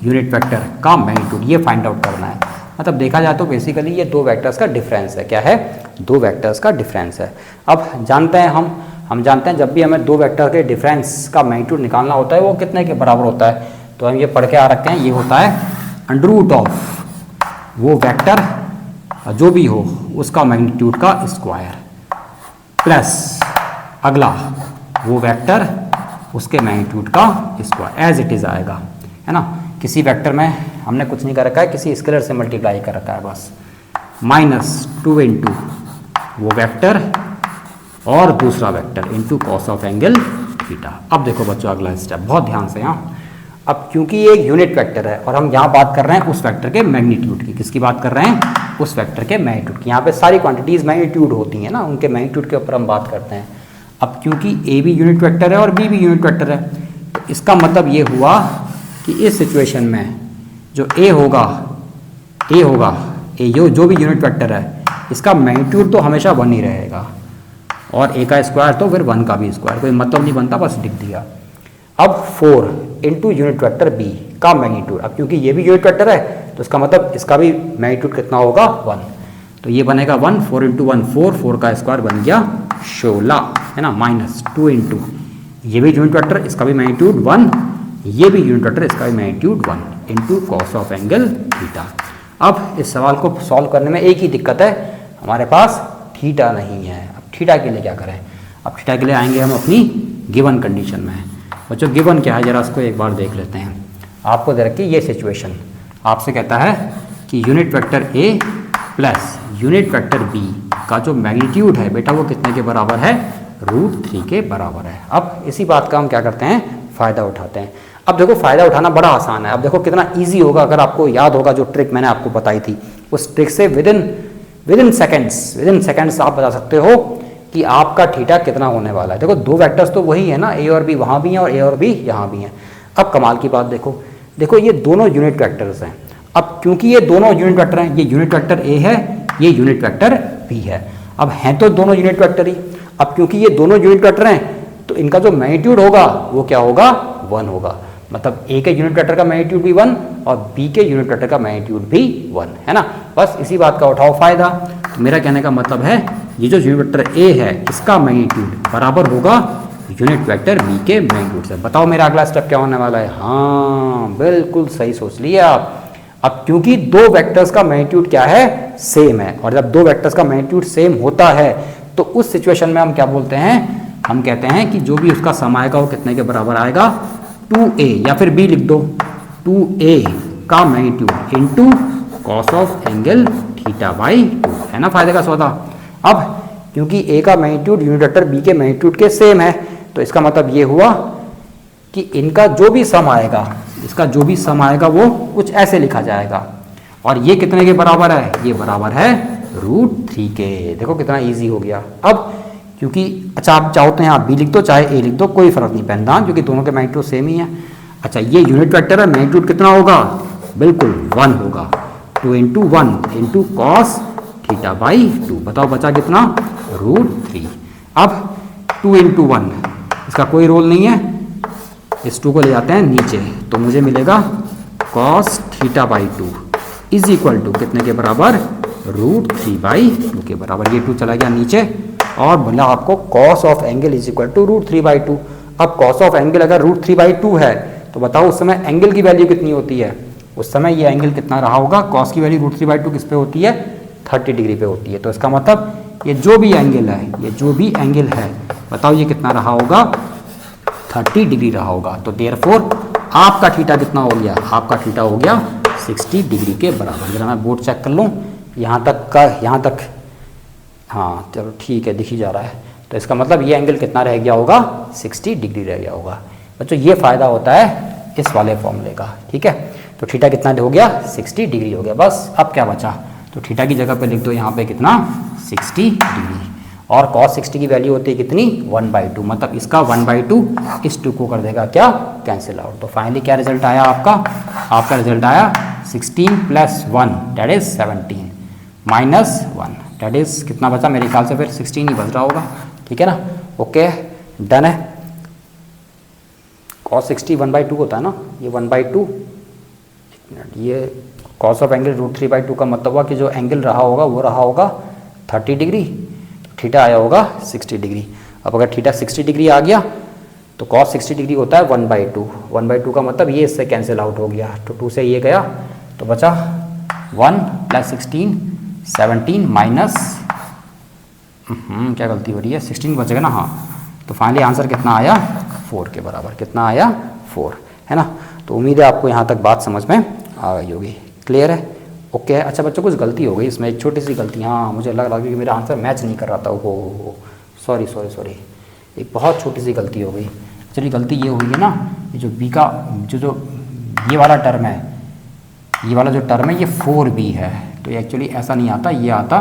unit vector का मैग्नीट्यूड, ये फाइंड आउट करना है। मतलब देखा जाए तो बेसिकली ये दो वेक्टर्स का डिफरेंस है। क्या है, दो वेक्टर्स का डिफरेंस है। अब जानते हैं हम जानते हैं जब भी हमें दो वेक्टर के डिफरेंस का मैग्नीट्यूड निकालना होता है वो कितने के बराबर होता है। तो हम ये पढ़ के आ रखे हैं, ये होता है अंडर ऑफ वो वेक्टर जो भी हो उसका मैग्नीट्यूड का स्क्वायर प्लस अगला वो वेक्टर उसके मैग्नीट्यूड का स्क्वायर, एज इट इज़ आएगा, है ना। किसी वेक्टर में हमने कुछ नहीं कर रखा है, किसी स्केलर से मल्टीप्लाई कर रखा है बस, -2 इंटू वो वेक्टर और दूसरा vector into cos of angle theta. अब देखो बच्चों अगला स्टेप, बहुत ध्यान से यहाँ। अब क्योंकि ये एक यूनिट वेक्टर है और हम यहाँ बात कर रहे हैं उस वेक्टर के मैग्नीट्यूड की, किसकी बात कर रहे हैं, उस वेक्टर के मैग्नीट्यूड की। यहाँ पे सारी क्वांटिटीज मैग्नीट्यूड होती हैं ना, उनके मैग्नीट्यूड के ऊपर हम बात करते हैं। अब क्योंकि ए भी यूनिट वेक्टर है और बी भी यूनिट वेक्टर है, तो इसका मतलब ये हुआ कि इस सिचुएशन में जो ए होगा ए जो भी यूनिट वेक्टर है इसका मैग्नीट्यूड तो हमेशा 1 ही रहेगा, और ए का स्क्वायर तो फिर 1 का भी स्क्वायर, कोई मतलब नहीं बनता, बस लिख दिया। अब 4 इंटू यूनिट वेक्टर बी का मैग्नीट्यूड, अब क्योंकि ये भी यूनिट वेक्टर है तो इसका मतलब इसका भी मैग्नीट्यूड कितना होगा 1, तो ये बनेगा 1, 4 इंटू 1 4 का स्क्वायर बन गया 16, है ना, माइनस 2 इंटू ये भी यूनिट वेक्टर इसका भी मैग्नीट्यूड 1, ये भी यूनिट वेक्टर इसका भी magnitude 1 into cos of angle theta. अब इस सवाल को सॉल्व करने में एक ही दिक्कत है, हमारे पास थीटा नहीं है। अब थीटा के लिए क्या करें? अब थीटा के लिए आएंगे हम अपनी गिवन कंडीशन में। बच्चों गिवन क्या है जरा उसको एक बार देख लेते हैं। आपको दे रखी ये सिचुएशन, आपसे कहता है कि unit vector A plus unit vector B का जो मैग्नीट्यूड है बेटा वो कितने के बराबर है? √3 के बराबर है। अब इसी बात का हम क्या करते हैं? फ़ायदा उठाते हैं। अब देखो फ़ायदा उठाना बड़ा आसान है। अब देखो कितना इजी होगा, अगर आपको याद होगा जो ट्रिक मैंने आपको बताई थी, उस ट्रिक से विद इन सेकेंड्स आप बता सकते हो कि आपका थीटा कितना होने वाला है। देखो दो वेक्टर्स तो वही है ना, ए और बी वहाँ भी हैं और ए और बी यहाँ भी हैं। अब कमाल की बात देखो ये दोनों यूनिट वेक्टर्स हैं। अब क्योंकि ये दोनों यूनिट वेक्टर हैं, ये यूनिट वेक्टर ए है, ये यूनिट वेक्टर बी है। अब हैं तो दोनों यूनिट वेक्टर ही। अब क्योंकि ये दोनों यूनिट वेक्टर हैं तो इनका जो मैग्नीट्यूड होगा वो क्या होगा? 1 होगा। मतलब ए के यूनिट वेक्टर का मैग्नीट्यूड भी 1 और बी के यूनिट वेक्टर का मैग्नीट्यूड भी 1, है ना। बस इसी बात का उठाओ फ़ायदा। तो मेरा कहने का मतलब है ये जो यूनिट वेक्टर ए है इसका मैग्नीट्यूड बराबर होगा यूनिट वेक्टर बी के मैग्नीट्यूड से। बताओ मेरा अगला स्टेप क्या होने वाला है? हाँ बिल्कुल सही सोच लिया आप। अब क्योंकि दो वेक्टर्स का मैग्नीट्यूड क्या है? सेम है, और जब दो वेक्टर्स का मैग्नीट्यूड सेम होता है तो उस सिचुएशन में हम क्या बोलते हैं? हम कहते हैं कि जो भी उसका सम आएगा वो कितने के बराबर आएगा? 2a, या फिर b लिख दो, 2a का magnitude into cos of angle theta by 2, है ना फायदे का सौदा। अब क्योंकि a का मैग्नीट्यूड यूनिट वेक्टर b के मैग्नीट्यूड के सेम है तो इसका मतलब ये हुआ कि इनका जो भी सम आएगा, इसका जो भी सम आएगा वो कुछ ऐसे लिखा जाएगा। और ये कितने के बराबर है? ये बराबर है √3 के। देखो कितना इजी हो गया। अब क्योंकि अच्छा आप चाहो तो यहाँ बी लिख दो चाहे ए लिख दो, कोई फर्क नहीं पड़ता क्योंकि दोनों के मैग्नीट्यूड सेम ही है। अच्छा ये यूनिट वेक्टर है, मैग्नीट्यूड कितना होगा? बिल्कुल 1 होगा। 2 into 1 into cos theta by 2। बताओ बचा कितना? √3। अब 2 इंटू 1 इसका कोई रोल नहीं है, इस 2 को ले जाते हैं नीचे तो मुझे मिलेगा cos theta by 2 is equal to कितने के बराबर? √3 बाई 2 के बराबर। ये 2 चला गया नीचे और बोला आपको cos of angle is equal to √3 by 2। अब कॉस ऑफ एंगल अगर √3 बाई 2 है तो बताओ उस समय एंगल की वैल्यू कितनी होती है? उस समय ये एंगल कितना रहा होगा? कॉस की वैल्यू √3 बाई 2 किस पे होती है? 30 डिग्री पे होती है। तो इसका मतलब ये जो भी एंगल है, ये जो भी एंगल है बताओ ये कितना रहा होगा? 30 डिग्री रहा होगा। तो देयरफॉर आपका थीटा कितना हो गया? आपका थीटा हो गया 60 डिग्री के बराबर। जरा मैं बोर्ड चेक कर लूँ, यहाँ तक हाँ चलो ठीक है, दिख ही जा रहा है। तो इसका मतलब ये एंगल कितना रह गया होगा? 60 डिग्री रह गया होगा। बच्चों ये फ़ायदा होता है इस वाले फॉर्मूले का, ठीक है। तो थीटा कितना हो गया? 60 डिग्री हो गया। बस अब क्या बचा? तो थीटा की जगह पे लिख दो यहाँ पे कितना? 60 डिग्री। और cos 60 की वैल्यू होती है कितनी? 1/2। मतलब इसका 1/2 इस 2 को कर देगा क्या? Cancel out. तो फाइनली क्या रिजल्ट आया आपका? आपका रिजल्ट आया 16 + 1 दैट इज 17 -1 दैट इज कितना बचा? मेरे ख्याल से फिर 16 ही बच रहा होगा, ठीक है ना। ओके डन है। cos 60 1/2 होता है ना, ये 1/2। एक मिनट, ये cos ऑफ एंगल √3/2 का मतलब हुआ कि जो एंगल रहा होगा वो रहा होगा 30 डिग्री, थीटा आया होगा 60 डिग्री। अब अगर थीटा 60 डिग्री आ गया तो cos 60 डिग्री होता है 1/2। 1/2 का मतलब ये इससे कैंसिल आउट हो गया, तो 2 से ये गया तो बचा 1 + 16 17 माइनस क्या गलती हो रही है? 16 बचेगा ना। हाँ तो फाइनली आंसर कितना आया? 4 के बराबर। कितना आया? 4, है ना। तो उम्मीद है आपको यहाँ तक बात समझ में आ गई होगी। क्लियर है? ओके है। अच्छा बच्चों कुछ गलती हो गई इसमें, एक छोटी सी गलती। हाँ मुझे लग रहा कि मेरा आंसर मैच नहीं कर रहा था। ओहो सॉरी, एक बहुत छोटी सी गलती हो गई। चलिए गलती ये हुई है ना, ये जो बी का जो ये वाला टर्म है, ये वाला जो टर्म है ये 4b है। तो एक्चुअली ऐसा नहीं आता, ये आता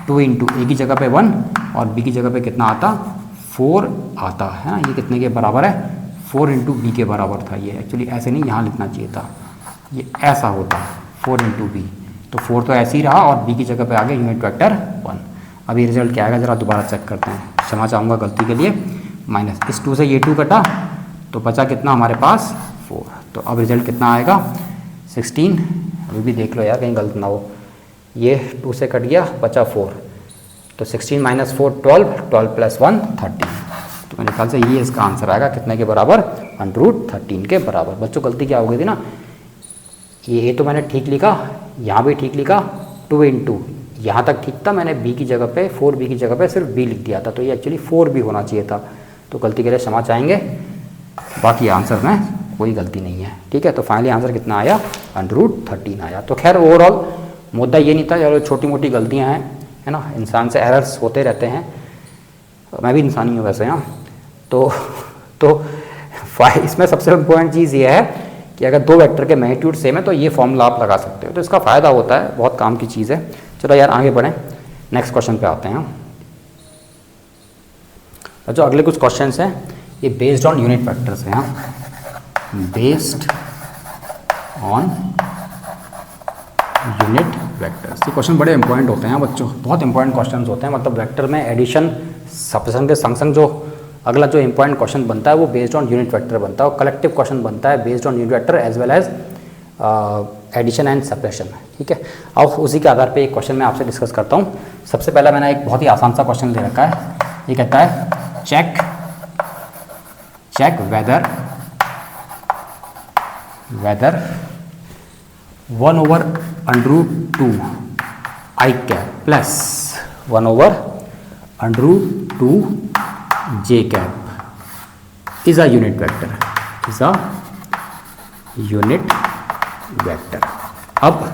2 इंटू ए की जगह पे 1 और बी की जगह पे कितना आता? 4 आता है ना। ये कितने के बराबर है? 4 इंटू बी के बराबर था। ये एक्चुअली ऐसे नहीं, यहाँ लिखना चाहिए था, ये ऐसा होता 4 इंटू बी। तो 4 तो ऐसे ही रहा और बी की जगह पे आ गया यूनिट वेक्टर 1। अब ये रिजल्ट क्या आएगा, ज़रा दोबारा चेक करते हैं। क्षमा चाहूँगा गलती के लिए। माइनस इस 2 से ये 2 कटा तो बचा कितना हमारे पास 4। तो अब रिजल्ट कितना आएगा 16। अभी भी देख लो यार कहीं गलत ना हो। ये 2 से कट गया, बचा 4। तो 16 माइनस 4 12, 12 प्लस 1 13। तो मेरे ख्याल से ये इसका आंसर आएगा कितने के बराबर, √13 के बराबर। बच्चों गलती क्या हो गई थी ना, ये तो मैंने ठीक लिखा, यहाँ भी ठीक लिखा, 2 इंटू यहाँ तक ठीक था, मैंने बी की जगह पे 4b की जगह पे सिर्फ b लिख दिया था। तो ये एक्चुअली 4b होना चाहिए था। तो गलती के लिए क्षमा चाहेंगे, बाकी आंसर में कोई गलती नहीं है। ठीक है, तो फाइनली आंसर कितना आया, √13 आया। तो खैर ओवरऑल मुद्दा ये नहीं था, चलो छोटी मोटी गलतियाँ हैं, है ना, इंसान से एरर्स होते रहते हैं, मैं भी इंसान ही हूँ वैसे। हाँ, तो इसमें सबसे इम्पोर्टेंट चीज़ ये है कि अगर दो वेक्टर के मैग्नीट्यूड सेम है तो ये फॉर्मूला आप लगा सकते हो, तो इसका फ़ायदा होता है, बहुत काम की चीज़ है। चलो यार आगे बढ़ें, नेक्स्ट क्वेश्चन पे आते हैं। जो अगले कुछ क्वेश्चंस हैं ये बेस्ड ऑन यूनिट वेक्टर्स हैं। बेस्ड ऑन यूनिट वेक्टर्स, ये क्वेश्चन बड़े इंपॉर्टेंट होते हैं बच्चों, बहुत इंपॉर्टेंट क्वेश्चंस होते हैं। मतलब वेक्टर में एडिशन सब्ट्रैक्शन के संग संग जो अगला जो इंपॉर्टेंट क्वेश्चन बनता है वो बेस्ड ऑन यूनिट वेक्टर बनता है, और कलेक्टिव क्वेश्चन बनता है based on unit vector as well as addition and subtraction. ठीक है, अब उसी के आधार पे एक क्वेश्चन मैं आपसे डिस्कस करता हूँ। सबसे पहला मैंने एक बहुत ही आसान सा क्वेश्चन ले रखा है। ये कहता है check whether 1/√2 i cap plus 1/√2 j cap is a unit vector, अब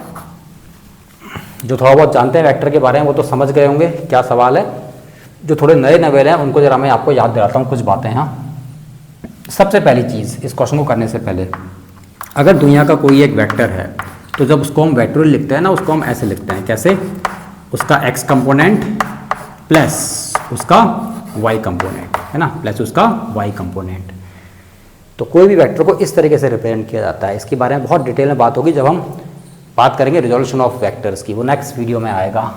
जो थोड़ा बहुत जानते हैं वेक्टर के बारे में वो तो समझ गए होंगे क्या सवाल है। जो थोड़े नए नवेले हैं उनको जरा मैं आपको याद दिलाता हूँ कुछ बातें। हाँ, सबसे पहली चीज़ इस क्वेश्चन को करने से पहले, अगर दुनिया का कोई एक वेक्टर है तो जब उसको हम वेक्टोरियल लिखते हैं ना, उसको हम ऐसे लिखते हैं, कैसे, उसका x कंपोनेंट प्लस उसका y कंपोनेंट, है ना, प्लस उसका y कंपोनेंट। तो कोई भी वेक्टर को इस तरीके से रिप्रेजेंट किया जाता है। इसके बारे में बहुत डिटेल में बात होगी जब हम बात करेंगे रिजोल्यूशन ऑफ वेक्टर्स की, वो नेक्स्ट वीडियो में आएगा।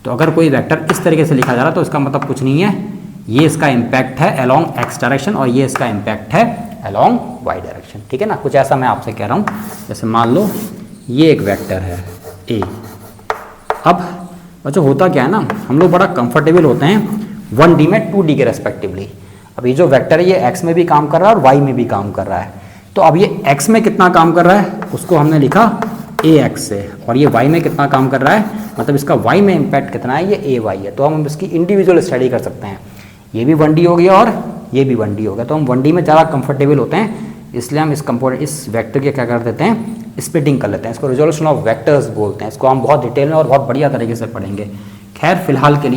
तो अगर कोई वेक्टर इस तरीके से लिखा जा रहा है तो इसका मतलब कुछ नहीं है, ये इसका इम्पैक्ट है अलोंग x डायरेक्शन और ये इसका इम्पैक्ट है अलोंग y डायरेक्शन। ठीक है ना, कुछ ऐसा मैं आपसे कह रहा हूँ। जैसे मान लो ये एक वेक्टर है a। अब बच्चों होता क्या है ना, हम लोग बड़ा कंफर्टेबल होते हैं 1D में 2D के रेस्पेक्टिवली। अब ये जो वेक्टर है ये x में भी काम कर रहा है और y में भी काम कर रहा है। तो अब ये x में कितना काम कर रहा है उसको हमने लिखा ax से, और ये y में कितना काम कर रहा है, मतलब इसका y में इम्पैक्ट कितना है, ये ay है। तो हम इसकी इंडिविजुअल स्टडी कर सकते हैं। ये भी 1D हो गया और ये भी 1D हो गया। तो हम 1D में ज़्यादा कंफर्टेबल होते हैं, इसलिए हम इस वेक्टर के क्या कर देते हैं, स्प्लिटिंग कर लेते हैं। इसको रिजोल्यूशन ऑफ वेक्टर्स बोलते हैं। इसको हम बहुत डिटेल में और बहुत बढ़िया तरीके से पढ़ेंगे। खैर फिलहाल के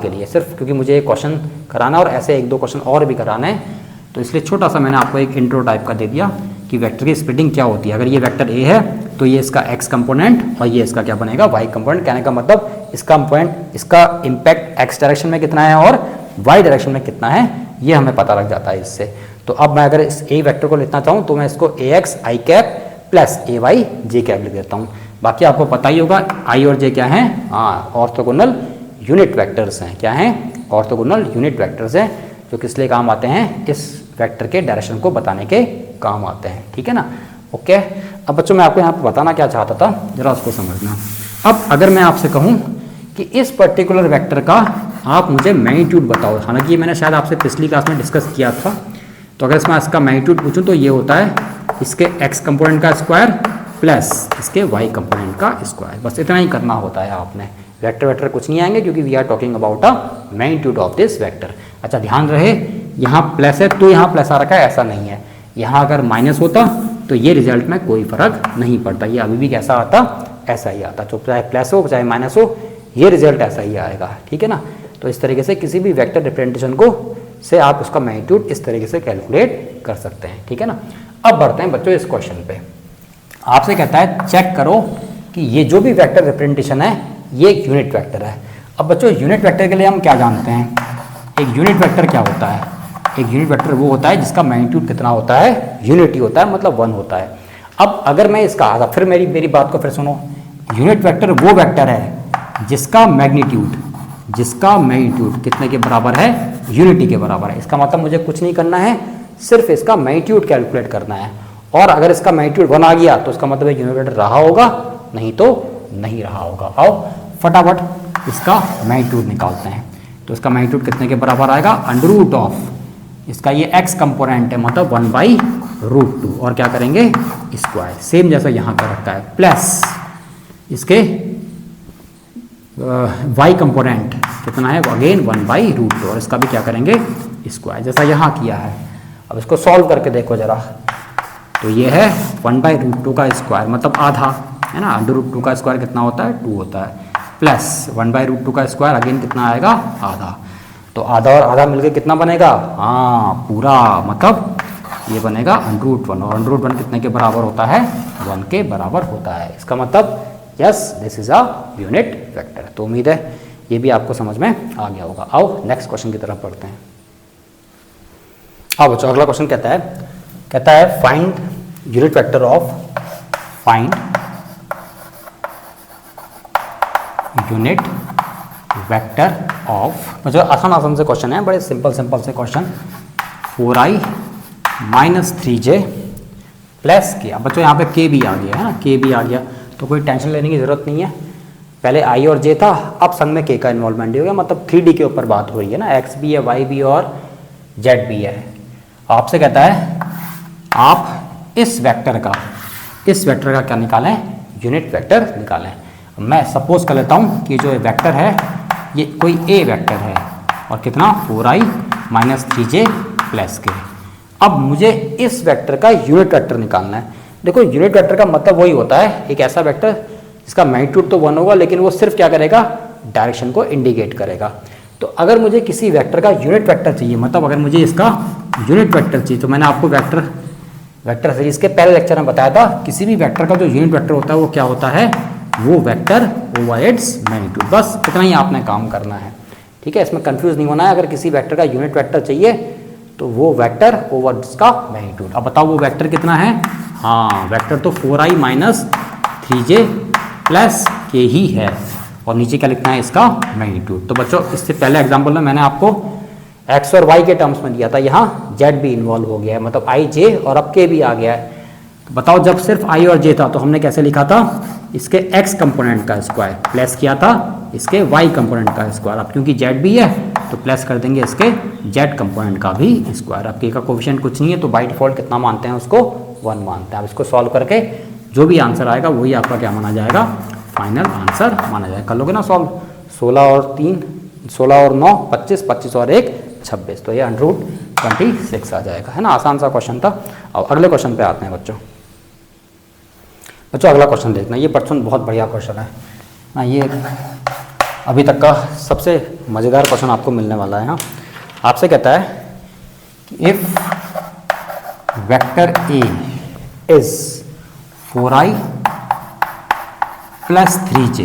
लिए सिर्फ क्योंकि मुझे एक क्वेश्चन कराना और ऐसे एक दो क्वेश्चन और भी कराना है, तो इसलिए छोटा सा मैंने आपको एक इंट्रो टाइप का दे दिया कि वेक्टर की स्प्लिटिंग क्या होती है। अगर ये वेक्टर ए है तो ये इसका x कंपोनेंट और ये इसका क्या बनेगा, y कंपोनेंट। कहने का मतलब इसका इम्पैक्ट x डायरेक्शन में कितना है और y डायरेक्शन में कितना है, ये हमें पता लग जाता है इससे। तो अब मैं अगर इस a वेक्टर को लिखना चाहूँ तो मैं इसको ax i cap plus ay j cap लिख देता हूँ। बाकी आपको पता ही होगा i और j क्या हैं, हाँ, ऑर्थोगोनल यूनिट वेक्टर्स हैं। क्या हैं, ऑर्थोगोनल यूनिट वेक्टर्स हैं, जो किस लिए काम आते हैं, इस वेक्टर के डायरेक्शन को बताने के काम आते हैं। ठीक है ना, ओके। अब बच्चों मैं आपको यहाँ पर बताना क्या चाहता था, जरा उसको समझना। अब अगर मैं आपसे कहूँ कि इस पर्टिकुलर वेक्टर का आप मुझे मैग्नीट्यूड बताओ, हालांकि ये मैंने शायद आपसे पिछली क्लास में डिस्कस किया था, तो अगर इसमें इसका मैग्नीट्यूड पूछूं तो ये होता है इसके x कंपोनेंट का स्क्वायर प्लस इसके y कंपोनेंट का स्क्वायर। बस इतना ही करना होता है आपने। वेक्टर कुछ नहीं आएंगे क्योंकि we are talking about a magnitude of this vector. अच्छा ध्यान रहे, यहाँ प्लस है तो यहाँ प्लस आ रखा है, ऐसा नहीं है। यहाँ अगर माइनस होता तो ये रिजल्ट में कोई फर्क नहीं पड़ता, ये अभी भी कैसा आता, ऐसा ही आता। तो चाहे प्लस हो चाहे माइनस हो, ये रिजल्ट ऐसा ही आएगा। ठीक है ना, तो इस तरीके से किसी भी वेक्टर रिप्रेजेंटेशन को से आप उसका मैग्नीट्यूड इस तरीके से कैलकुलेट कर सकते हैं। ठीक है ना, अब बढ़ते हैं बच्चों इस क्वेश्चन पे। आपसे कहता है चेक करो कि ये जो भी वेक्टर रिप्रेजेंटेशन है ये एक यूनिट वेक्टर है। अब बच्चों यूनिट वेक्टर के लिए हम क्या जानते हैं, एक यूनिट वेक्टर क्या होता है, एक यूनिट वेक्टर वो होता है जिसका मैग्नीट्यूड कितना होता है, यूनिटी होता है, मतलब 1 होता है। अब अगर मैं इसका आधा, फिर मेरी बात को फिर सुनो, यूनिट वेक्टर वो वेक्टर है जिसका मैग्नीट्यूड कितने के बराबर है, यूनिटी के बराबर है। इसका मतलब मुझे कुछ नहीं करना है, सिर्फ इसका मैग्नीट्यूड कैलकुलेट करना है। और अगर इसका मैग्नीट्यूड 1 आ गया तो इसका मतलब यूनिट वेक्टर रहा होगा, नहीं तो नहीं रहा होगा। आओ फटाफट इसका मैग्नीट्यूड निकालते हैं। तो इसका मैग्नीट्यूड कितने के बराबर आएगा, अंडर रूट ऑफ, इसका ये x कंपोनेंट है मतलब 1/√2 और क्या करेंगे स्क्वायर, सेम जैसा यहाँ कर रखा है, प्लस इसके y कंपोनेंट कितना है, अगेन 1/√2 और इसका भी क्या करेंगे स्क्वायर, जैसा यहाँ किया है। अब इसको सॉल्व करके देखो जरा, तो ये है 1/√2 का स्क्वायर मतलब आधा, है ना। अंडर रूट 2 का स्क्वायर कितना होता है, 2 होता है, प्लस 1/√2 का स्क्वायर अगेन कितना आएगा, आधा। तो आधा और आधा मिलकर कितना बनेगा, हाँ पूरा, मतलब ये बनेगा अंडर रूट 1 और अंडर रूट 1 कितने के बराबर होता है, 1 के बराबर होता है। इसका मतलब yes this is a unit vector. तो उम्मीद है ये भी आपको समझ में आ गया होगा। आओ नेक्स्ट क्वेश्चन की तरफ पढ़ते हैं। आओ बच्चों, अगला क्वेश्चन कहता है find unit vector of, find unit vector of, मुझे आसान से क्वेश्चन है, बड़े सिंपल से क्वेश्चन। 4i - 3j प्लस के, अब बच्चों यहाँ पे k भी आ गया है ना, k भी आ गया तो कोई टेंशन लेने की ज़रूरत नहीं है। पहले i और j था, अब संग में k का इन्वॉल्वमेंट ही हो गया, मतलब 3D के ऊपर बात हो रही है ना, x भी है, y भी और z भी है। आपसे कहता है आप इस वेक्टर का क्या निकालें, यूनिट वेक्टर निकालें। मैं सपोज कर लेता हूँ कि जो वेक्टर है ये कोई a वेक्टर है और कितना 4i - 3j प्लस के। अब मुझे इस वेक्टर का यूनिट वेक्टर निकालना है। देखो यूनिट वेक्टर का मतलब वही होता है, एक ऐसा वेक्टर जिसका मैग्नीट्यूड तो 1 होगा लेकिन वो सिर्फ क्या करेगा, डायरेक्शन को इंडिकेट करेगा। तो अगर मुझे किसी वेक्टर का यूनिट वेक्टर चाहिए, मतलब अगर मुझे इसका यूनिट वेक्टर चाहिए, तो मैंने आपको वेक्टर सीरीज के पहले लेक्चर में बताया था, किसी भी वेक्टर का जो यूनिट वेक्टर होता है वो क्या होता है, वो वेक्टर ओवर इट्स मैग्नीट्यूड। बस इतना ही आपने काम करना है, ठीक है, इसमें कंफ्यूज नहीं होना है। अगर किसी वेक्टर का यूनिट वेक्टर चाहिए तो वो वेक्टर ओवर इसका मैग्नीट्यूड। अब बताओ वो वेक्टर कितना है, हाँ वेक्टर तो 4i - 3j प्लस के ही है और नीचे क्या लिखना है, इसका मैग्नीट्यूड। तो बच्चों इससे पहले एग्जाम्पल में मैंने आपको x और y के टर्म्स में दिया था, यहाँ z भी इन्वॉल्व हो गया है, मतलब i j और अब k भी आ गया है। तो बताओ जब सिर्फ i और j था तो हमने कैसे लिखा था, इसके x कंपोनेंट का स्क्वायर प्लस किया था इसके y कंपोनेंट का स्क्वायर। अब क्योंकि z भी है तो प्लस कर देंगे इसके z कंपोनेंट का भी स्क्वायर। अब k का कोफिशिएंट कुछ नहीं है तो बाय डिफॉल्ट कितना मानते हैं, उसको 1 मानते हैं। अब इसको सॉल्व करके जो भी आंसर आएगा वही आपका क्या माना जाएगा, फाइनल आंसर माना जाएगा। कर लोगे ना सॉल्व, 16 और 3 16 और 9 25, 25 और 1 26, तो ये √26 आ जाएगा, है ना। आसान सा क्वेश्चन था। और अगले क्वेश्चन पे आते हैं बच्चों। अगला क्वेश्चन देखना, ये बच्चों बहुत बढ़िया क्वेश्चन है ना, ये अभी तक का सबसे मज़ेदार क्वेश्चन आपको मिलने वाला है। हाँ, आपसे कहता है कि if vector A is 4i + 3j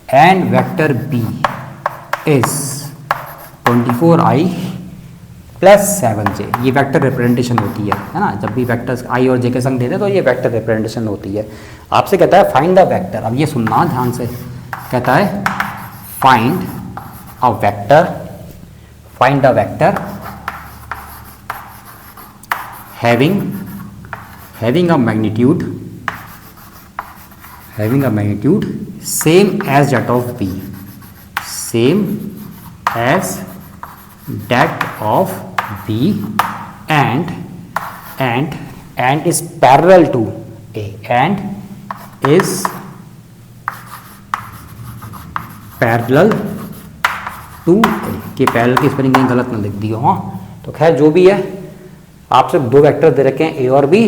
and vector B is 24i + 7j, ये वेक्टर रिप्रेजेंटेशन होती है ना। जब भी वेक्टर्स i और j के संग देते हैं तो ये वेक्टर रिप्रेजेंटेशन होती है। आपसे कहता है फाइंड द वेक्टर, अब ये सुनना ध्यान से, कहता है find a vector having a magnitude same as that of b, and is parallel to a, and is parallel to A, के पैरेलल की स्पेलिंग कहीं गलत ना लिख दियो। हाँ, तो खैर जो भी है, आपसे दो वेक्टर दे रखे हैं ए और बी,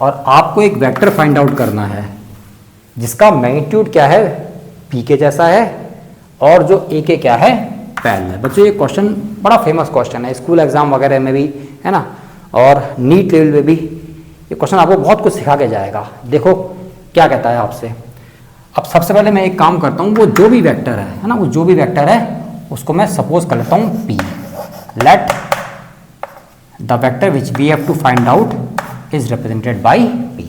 और आपको एक वेक्टर फाइंड आउट करना है जिसका मैग्नीट्यूड क्या है, पी के जैसा है, और जो ए के क्या है, पैरेलल है। बच्चों ये क्वेश्चन बड़ा फेमस क्वेश्चन है, स्कूल एग्जाम वगैरह में भी है ना, और नीट लेवल में भी ये क्वेश्चन आपको बहुत कुछ सिखा के जाएगा। देखो क्या कहता है आपसे। अब सबसे पहले मैं एक काम करता हूँ, वो जो भी वेक्टर है ना, वो जो भी वेक्टर है उसको मैं सपोज कर लेता हूँ P, let the vector which we have to find out is represented by p।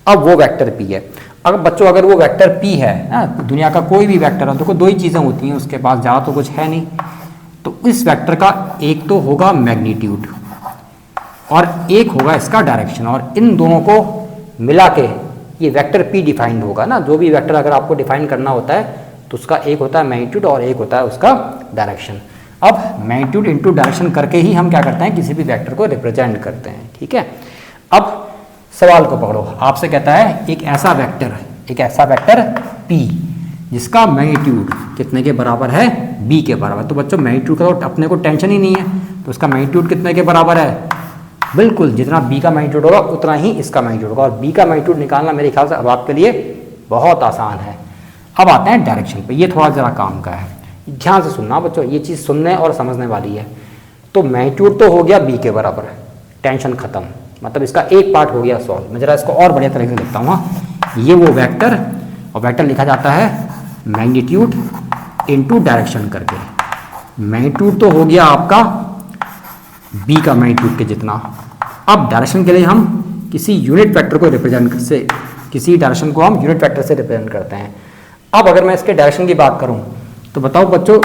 अब वो वेक्टर p है। अगर बच्चों अगर वो वेक्टर p है ना, दुनिया का कोई भी वेक्टर है, देखो दो ही चीज़ें होती हैं उसके पास, ज़्यादा तो कुछ है नहीं। तो इस वेक्टर का एक तो होगा मैग्नीट्यूड और एक होगा इसका डायरेक्शन, और इन दोनों को मिला के ये वेक्टर p डिफाइंड होगा ना। जो भी वेक्टर अगर आपको डिफाइन करना होता है तो उसका एक होता है मैग्नीट्यूड और एक होता है उसका डायरेक्शन। अब मैग्नीट्यूड इनटू डायरेक्शन करके ही हम क्या करते हैं, किसी भी वेक्टर को रिप्रेजेंट करते हैं, ठीक है। अब सवाल को पकड़ो, आपसे कहता है एक ऐसा वेक्टर p जिसका मैग्नीट्यूड कितने के बराबर है, b के बराबर। तो बच्चों मैग्नीट्यूड का तो अपने को टेंशन ही नहीं है, तो उसका मैग्नीट्यूड कितने के बराबर है, बिल्कुल जितना b का मैग्नीट्यूड होगा उतना ही इसका मैग्नीट्यूड होगा। और b का मैग्नीट्यूड निकालना मेरे ख्याल से अब आपके लिए बहुत आसान है। अब आते हैं डायरेक्शन पे, ये थोड़ा ज़रा काम का है, ध्यान से सुनना बच्चों, ये चीज़ सुनने और समझने वाली है। तो मैग्नीट्यूड तो हो गया b के बराबर, टेंशन खत्म, मतलब इसका एक पार्ट हो गया सॉल्व। मैं जरा इसको और बढ़िया तरीके से लिखता हूँ। हाँ, ये वो वेक्टर, और वेक्टर लिखा जाता है मैग्नीट्यूड इनटू डायरेक्शन करके। मैग्नीट्यूड तो हो गया आपका b का मैग्नीट्यूड के जितना। अब डायरेक्शन के लिए हम किसी यूनिट वेक्टर को रिप्रेजेंट से, किसी डायरेक्शन को हम यूनिट वेक्टर से रिप्रेजेंट करते हैं। अब अगर मैं इसके डायरेक्शन की बात करूं तो बताओ बच्चों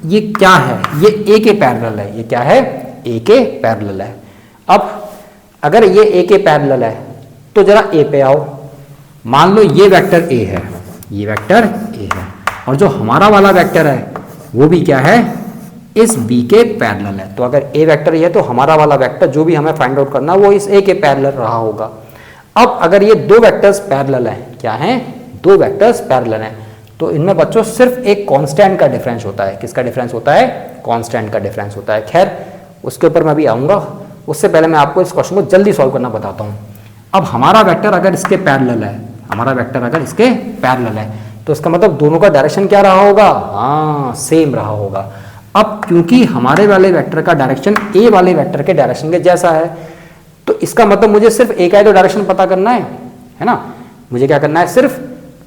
ये क्या है, ये a के पैरेलल है। ये क्या है, a के पैरेलल है। अब अगर ये a के पैरेलल है तो जरा a पे आओ। मान लो ये वेक्टर a है, ये वेक्टर a है, और जो हमारा वाला वेक्टर है वो भी क्या है, इस b के पैरेलल है। तो अगर a वेक्टर ये है तो हमारा वाला वेक्टर जो भी हमें फाइंड आउट करना वो इस a के पैरेलल रहा होगा। अब अगर ये दो वेक्टर्स पैरेलल हैं, क्या हैं, दो वेक्टर्स पैरेलल हैं, तो इनमें बच्चों सिर्फ एक कांस्टेंट का डिफरेंस होता है। किसका डिफरेंस होता है, कांस्टेंट का डिफरेंस होता है। खैर उसके ऊपर मैं भी आऊँगा, उससे पहले मैं आपको इस क्वेश्चन को जल्दी सॉल्व करना बताता हूँ। अब हमारा वेक्टर अगर इसके पैरेलल है, हमारा वेक्टर अगर इसके पैरेलल है तो इसका मतलब दोनों का डायरेक्शन क्या रहा होगा, हाँ सेम रहा होगा। अब क्योंकि हमारे वाले वेक्टर का डायरेक्शन a वाले वेक्टर के डायरेक्शन के जैसा है, तो इसका मतलब मुझे सिर्फ a का तो डायरेक्शन पता करना है ना। मुझे क्या करना है, सिर्फ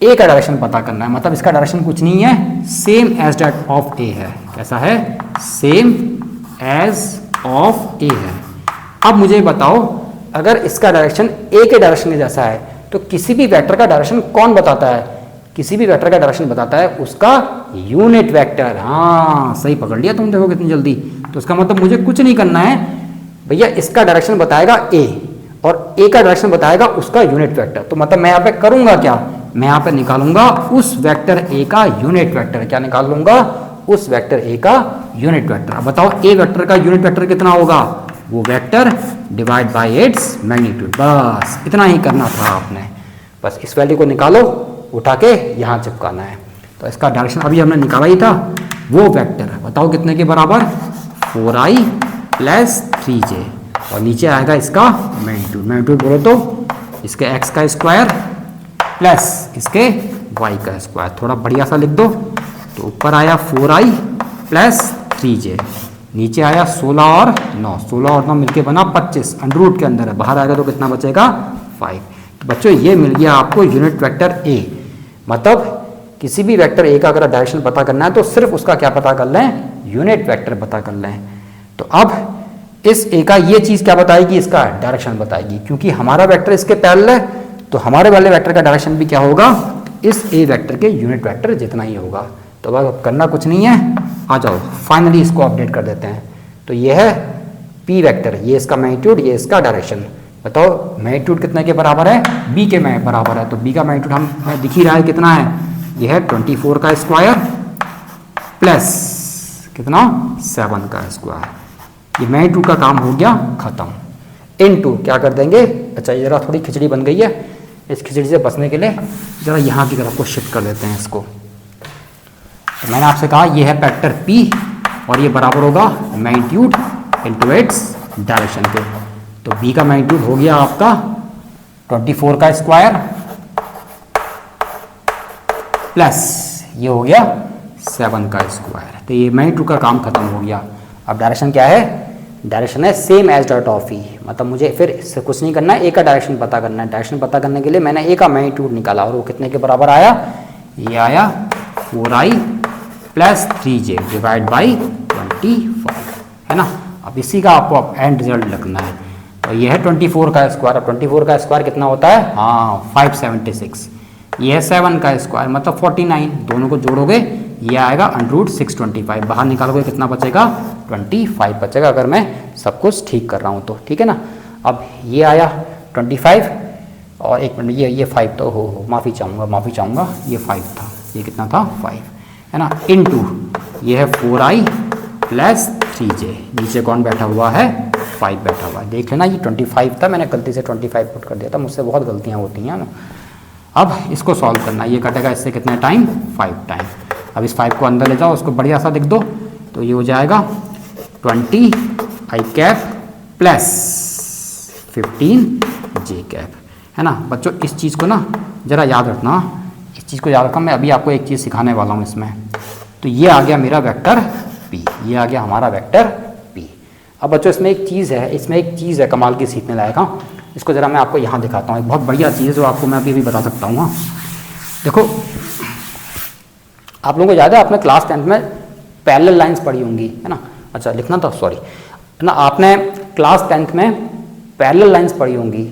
a का डायरेक्शन पता करना है। मतलब इसका डायरेक्शन कुछ नहीं है, same as that of a है। कैसा है, सेम एज ऑफ a है। अब मुझे बताओ अगर इसका डायरेक्शन a के डायरेक्शन के जैसा है तो किसी भी वेक्टर का डायरेक्शन कौन बताता है, किसी भी वेक्टर का डायरेक्शन बताता है उसका यूनिट वेक्टर। हाँ सही पकड़ लिया तुम, देखो कितनी जल्दी। तो इसका मतलब मुझे कुछ नहीं करना है भैया, इसका डायरेक्शन बताएगा a और a का डायरेक्शन बताएगा उसका यूनिट वेक्टर। तो मतलब मैं यहाँ पे करूंगा क्या, मैं यहाँ पे निकालूंगा उस वेक्टर a का यूनिट वेक्टर। क्या निकाल लूंगा, उस वेक्टर a का यूनिट वेक्टर। अब बताओ a वेक्टर का यूनिट वेक्टर कितना होगा, वो vector divide by its magnitude. बस इतना ही करना था आपने, बस इस वैल्यू को निकालो, उठा के यहाँ चिपकाना है। तो इसका डायरेक्शन अभी हमने निकाला ही था, वो वेक्टर बताओ कितने के बराबर, 4i + 3j, और नीचे आएगा इसका मैग्नीट्यूड। मैग्नीट्यूड बोलो तो इसके x का स्क्वायर प्लस इसके y का स्क्वायर। थोड़ा बढ़िया सा लिख दो, तो ऊपर आया 4i + 3j, नीचे आया 16 और 9, 16 और 9 मिलके बना 25, अंडर के अंदर है, बाहर आएगा तो कितना बचेगा, 5। तो बच्चों ये मिल गया आपको यूनिट वेक्टर a। मतलब किसी भी वेक्टर a का अगर डायरेक्शन पता करना है तो सिर्फ उसका क्या पता कर लें, यूनिट वेक्टर पता कर लें। तो अब इस a का ये चीज़ क्या बताएगी, इसका डायरेक्शन बताएगी। क्योंकि हमारा वेक्टर इसके पैरेलल है तो हमारे वाले वेक्टर का डायरेक्शन भी क्या होगा, इस a वेक्टर के यूनिट वेक्टर जितना ही होगा। तो बस करना कुछ नहीं है, आ जाओ फाइनली इसको अपडेट कर देते हैं। तो ये है p वेक्टर, ये इसका मैग्नीट्यूड, ये इसका डायरेक्शन। बताओ मैग्नीट्यूड कितने के बराबर है, b के बराबर है। तो b का मैग्नीट्यूड हमें दिख ही रहा है कितना है, ये है 24 का स्क्वायर प्लस कितना, 7 का स्क्वायर। ये मैग्नीट्यूड का काम हो गया खत्म। इनटू क्या कर देंगे, अच्छा ये जरा थोड़ी खिचड़ी बन गई है, इस खिचड़ी से बचने के लिए जरा यहाँ की तरफ को शिफ्ट कर देते हैं इसको। तो मैंने आपसे कहा ये है वेक्टर p और ये बराबर होगा मैग्नीट्यूड इनटू इट्स डायरेक्शन के। तो b का मैग्नीट्यूड हो गया आपका 24 का स्क्वायर प्लस ये हो गया 7 का स्क्वायर। तो ये मैग्नीट्यूड का काम खत्म हो गया। अब डायरेक्शन क्या है, डायरेक्शन है सेम एज डॉट ऑफ ई। मतलब मुझे फिर इससे कुछ नहीं करना है, ए का डायरेक्शन पता करना है। डायरेक्शन पता करने के लिए मैंने ए का मैग्नीट्यूड निकाला और वो कितने के बराबर आया, ये आया 4i + 3j डिवाइड बाई 25, है ना। अब इसी का आपको अब एंड रिजल्ट लिखना है। तो ये है 24 का स्क्वायर। अब 24 का स्क्वायर कितना होता है? हाँ 576। ये है 7 का स्क्वायर मतलब 49। दोनों को जोड़ोगे ये आएगा √625। बाहर निकालोगे कितना बचेगा? 25 बचेगा, अगर मैं सब कुछ ठीक कर रहा हूँ तो। ठीक है ना। अब ये आया 25 और एक मिनट, ये 5 तो हो माफ़ी चाहूँगा, ये 5 था। ये कितना था? 5 है ना। इनटू ये है 4i प्लस 3j। नीचे कौन बैठा हुआ है? 5 बैठा हुआ है। देख लेना ये 25 था, मैंने गलती से 25 पुट कर दिया था, मुझसे बहुत गलतियाँ होती हैं ना। अब इसको सॉल्व करना, ये कटेगा इससे कितने टाइम? 5 टाइम। अब इस 5 को अंदर ले जाओ, उसको बढ़िया सा लिख दो, तो ये हो जाएगा 20i cap plus 15j cap, है ना। बच्चों इस चीज़ को ना ज़रा याद रखना, इस चीज़ को याद रखना। मैं अभी आपको एक चीज़ सिखाने वाला हूँ इसमें। तो ये आ गया मेरा वेक्टर p, ये आ गया हमारा वेक्टर p। अब बच्चों इसमें एक चीज़ है कमाल की, सीखने लायक। हाँ, इसको ज़रा मैं आपको यहाँ दिखाता हूँ, एक बहुत बढ़िया चीज़ है जो आपको मैं अभी भी बता सकता हूँ। हाँ देखो, आप लोगों को याद है आपने क्लास 10th में पैरेलल लाइंस पढ़ी होंगी, है ना। अच्छा लिखना था, सॉरी ना, आपने क्लास 10th में पैरेलल लाइंस पढ़ी होंगी।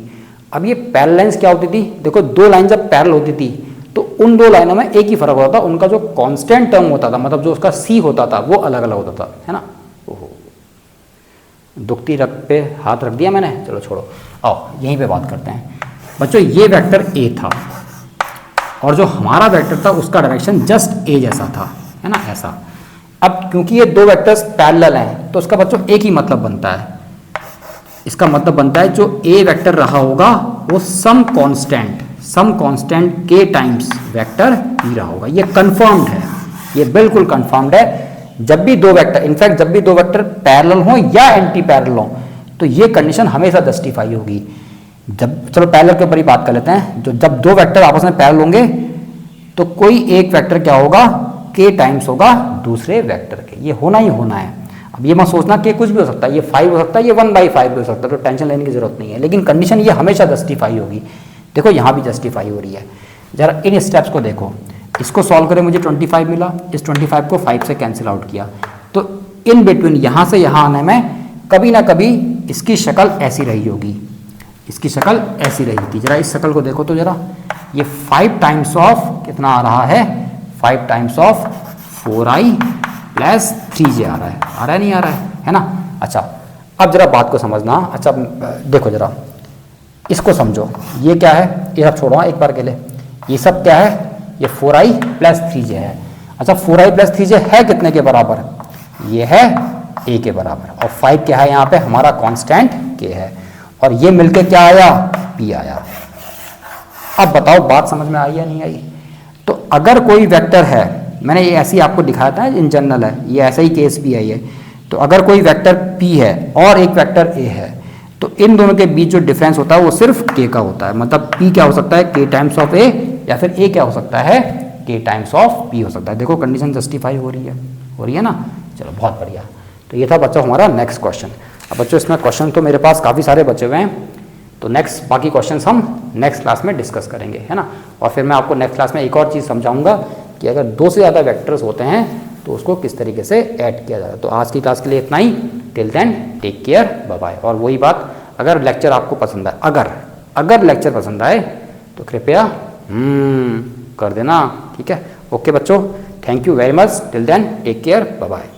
अब ये पैरेलल लाइंस क्या होती थी? देखो, दो लाइन जब पैरेलल होती थी तो उन दो लाइनों में एक ही फर्क होता था, उनका जो कांस्टेंट टर्म होता था, मतलब जो उसका सी होता था वो अलग अलग होता था, है ना। ओहो, दुखती रग पे हाथ रख दिया मैंने, चलो छोड़ो, आओ यहीं पे बात करते हैं। बच्चों ये वेक्टर ए था और जो हमारा वेक्टर था उसका डायरेक्शन जस्ट ए जैसा था, है ना, ऐसा। अब क्योंकि ये दो वेक्टर्स पैरेलल हैं तो उसका बच्चों एक ही मतलब बनता है। इसका मतलब बनता है जो ए वेक्टर रहा होगा वो सम कांस्टेंट के टाइम्स वेक्टर बी रहा होगा। ये कंफर्म्ड है, ये बिल्कुल कंफर्म्ड है। जब भी दो वेक्टर, इनफैक्ट जब भी दो वेक्टर पैरेलल हो या एंटी पैरेलल हो तो ये कंडीशन हमेशा जस्टिफाई होगी। जब, चलो पैरेलल के ऊपर ही बात कर लेते हैं, जो जब दो वेक्टर आपस में पैरेलल होंगे तो कोई एक वेक्टर क्या होगा? के टाइम्स होगा दूसरे वेक्टर के। ये होना ही होना है। अब ये मत सोचना कि कुछ भी हो सकता है, ये 5 हो सकता है, ये 1/5 भी हो सकता है, तो टेंशन लेने की जरूरत नहीं है, लेकिन कंडीशन ये हमेशा जस्टिफाई होगी। देखो यहाँ भी जस्टिफाई हो रही है। जरा इन स्टेप्स को देखो, इसको सॉल्व करें, मुझे 25 मिला, इस 25 को 5 से कैंसिल आउट किया, तो इन बिटवीन यहाँ से यहाँ आने में कभी ना कभी इसकी शक्ल ऐसी रही होगी, इसकी शक्ल ऐसी रही थी। जरा इस शक्ल को देखो तो जरा, ये 5 टाइम्स ऑफ कितना आ रहा है? 5 times of 4i plus 3j आ रहा है नहीं आ रहा है ना। अच्छा अब जरा बात को समझना। अच्छा देखो जरा, इसको समझो, ये क्या है? ये सब छोड़ो एक बार के लिए, ये सब क्या है? ये 4i प्लस 3j है। अच्छा 4i प्लस 3j है कितने के बराबर? ये है a के बराबर, और 5 क्या है यहाँ पे? हमारा कांस्टेंट k है, और ये मिलके क्या आया? p आया। अब बताओ बात समझ में आई या नहीं आई? तो अगर कोई वेक्टर है, मैंने ये ऐसे ही आपको दिखाया था, इन जनरल है, ये ऐसा ही केस भी है ये। तो अगर कोई वेक्टर p है और एक वेक्टर a है तो इन दोनों के बीच जो डिफरेंस होता है वो सिर्फ k का होता है। मतलब p क्या हो सकता है? k टाइम्स ऑफ a, या फिर a क्या हो सकता है? k टाइम्स ऑफ p हो सकता है। देखो कंडीशन जस्टिफाई हो रही है ना। चलो बहुत बढ़िया। तो ये था बच्चों हमारा नेक्स्ट क्वेश्चन। अब बच्चों इसमें क्वेश्चन तो मेरे पास काफ़ी सारे बचे हुए हैं, तो नेक्स्ट बाकी क्वेश्चंस हम नेक्स्ट क्लास में डिस्कस करेंगे, है ना। और फिर मैं आपको नेक्स्ट क्लास में एक और चीज़ समझाऊंगा कि अगर 2 से ज़्यादा वेक्टर्स होते हैं तो उसको किस तरीके से ऐड किया जाए। तो आज की क्लास के लिए इतना ही। Till then take care, bye bye. और वही बात, अगर लेक्चर आपको पसंद आए, अगर लेक्चर पसंद आए तो कृपया कर देना, ठीक है। ओके बच्चों, thank you very much. Till then take care, bye bye.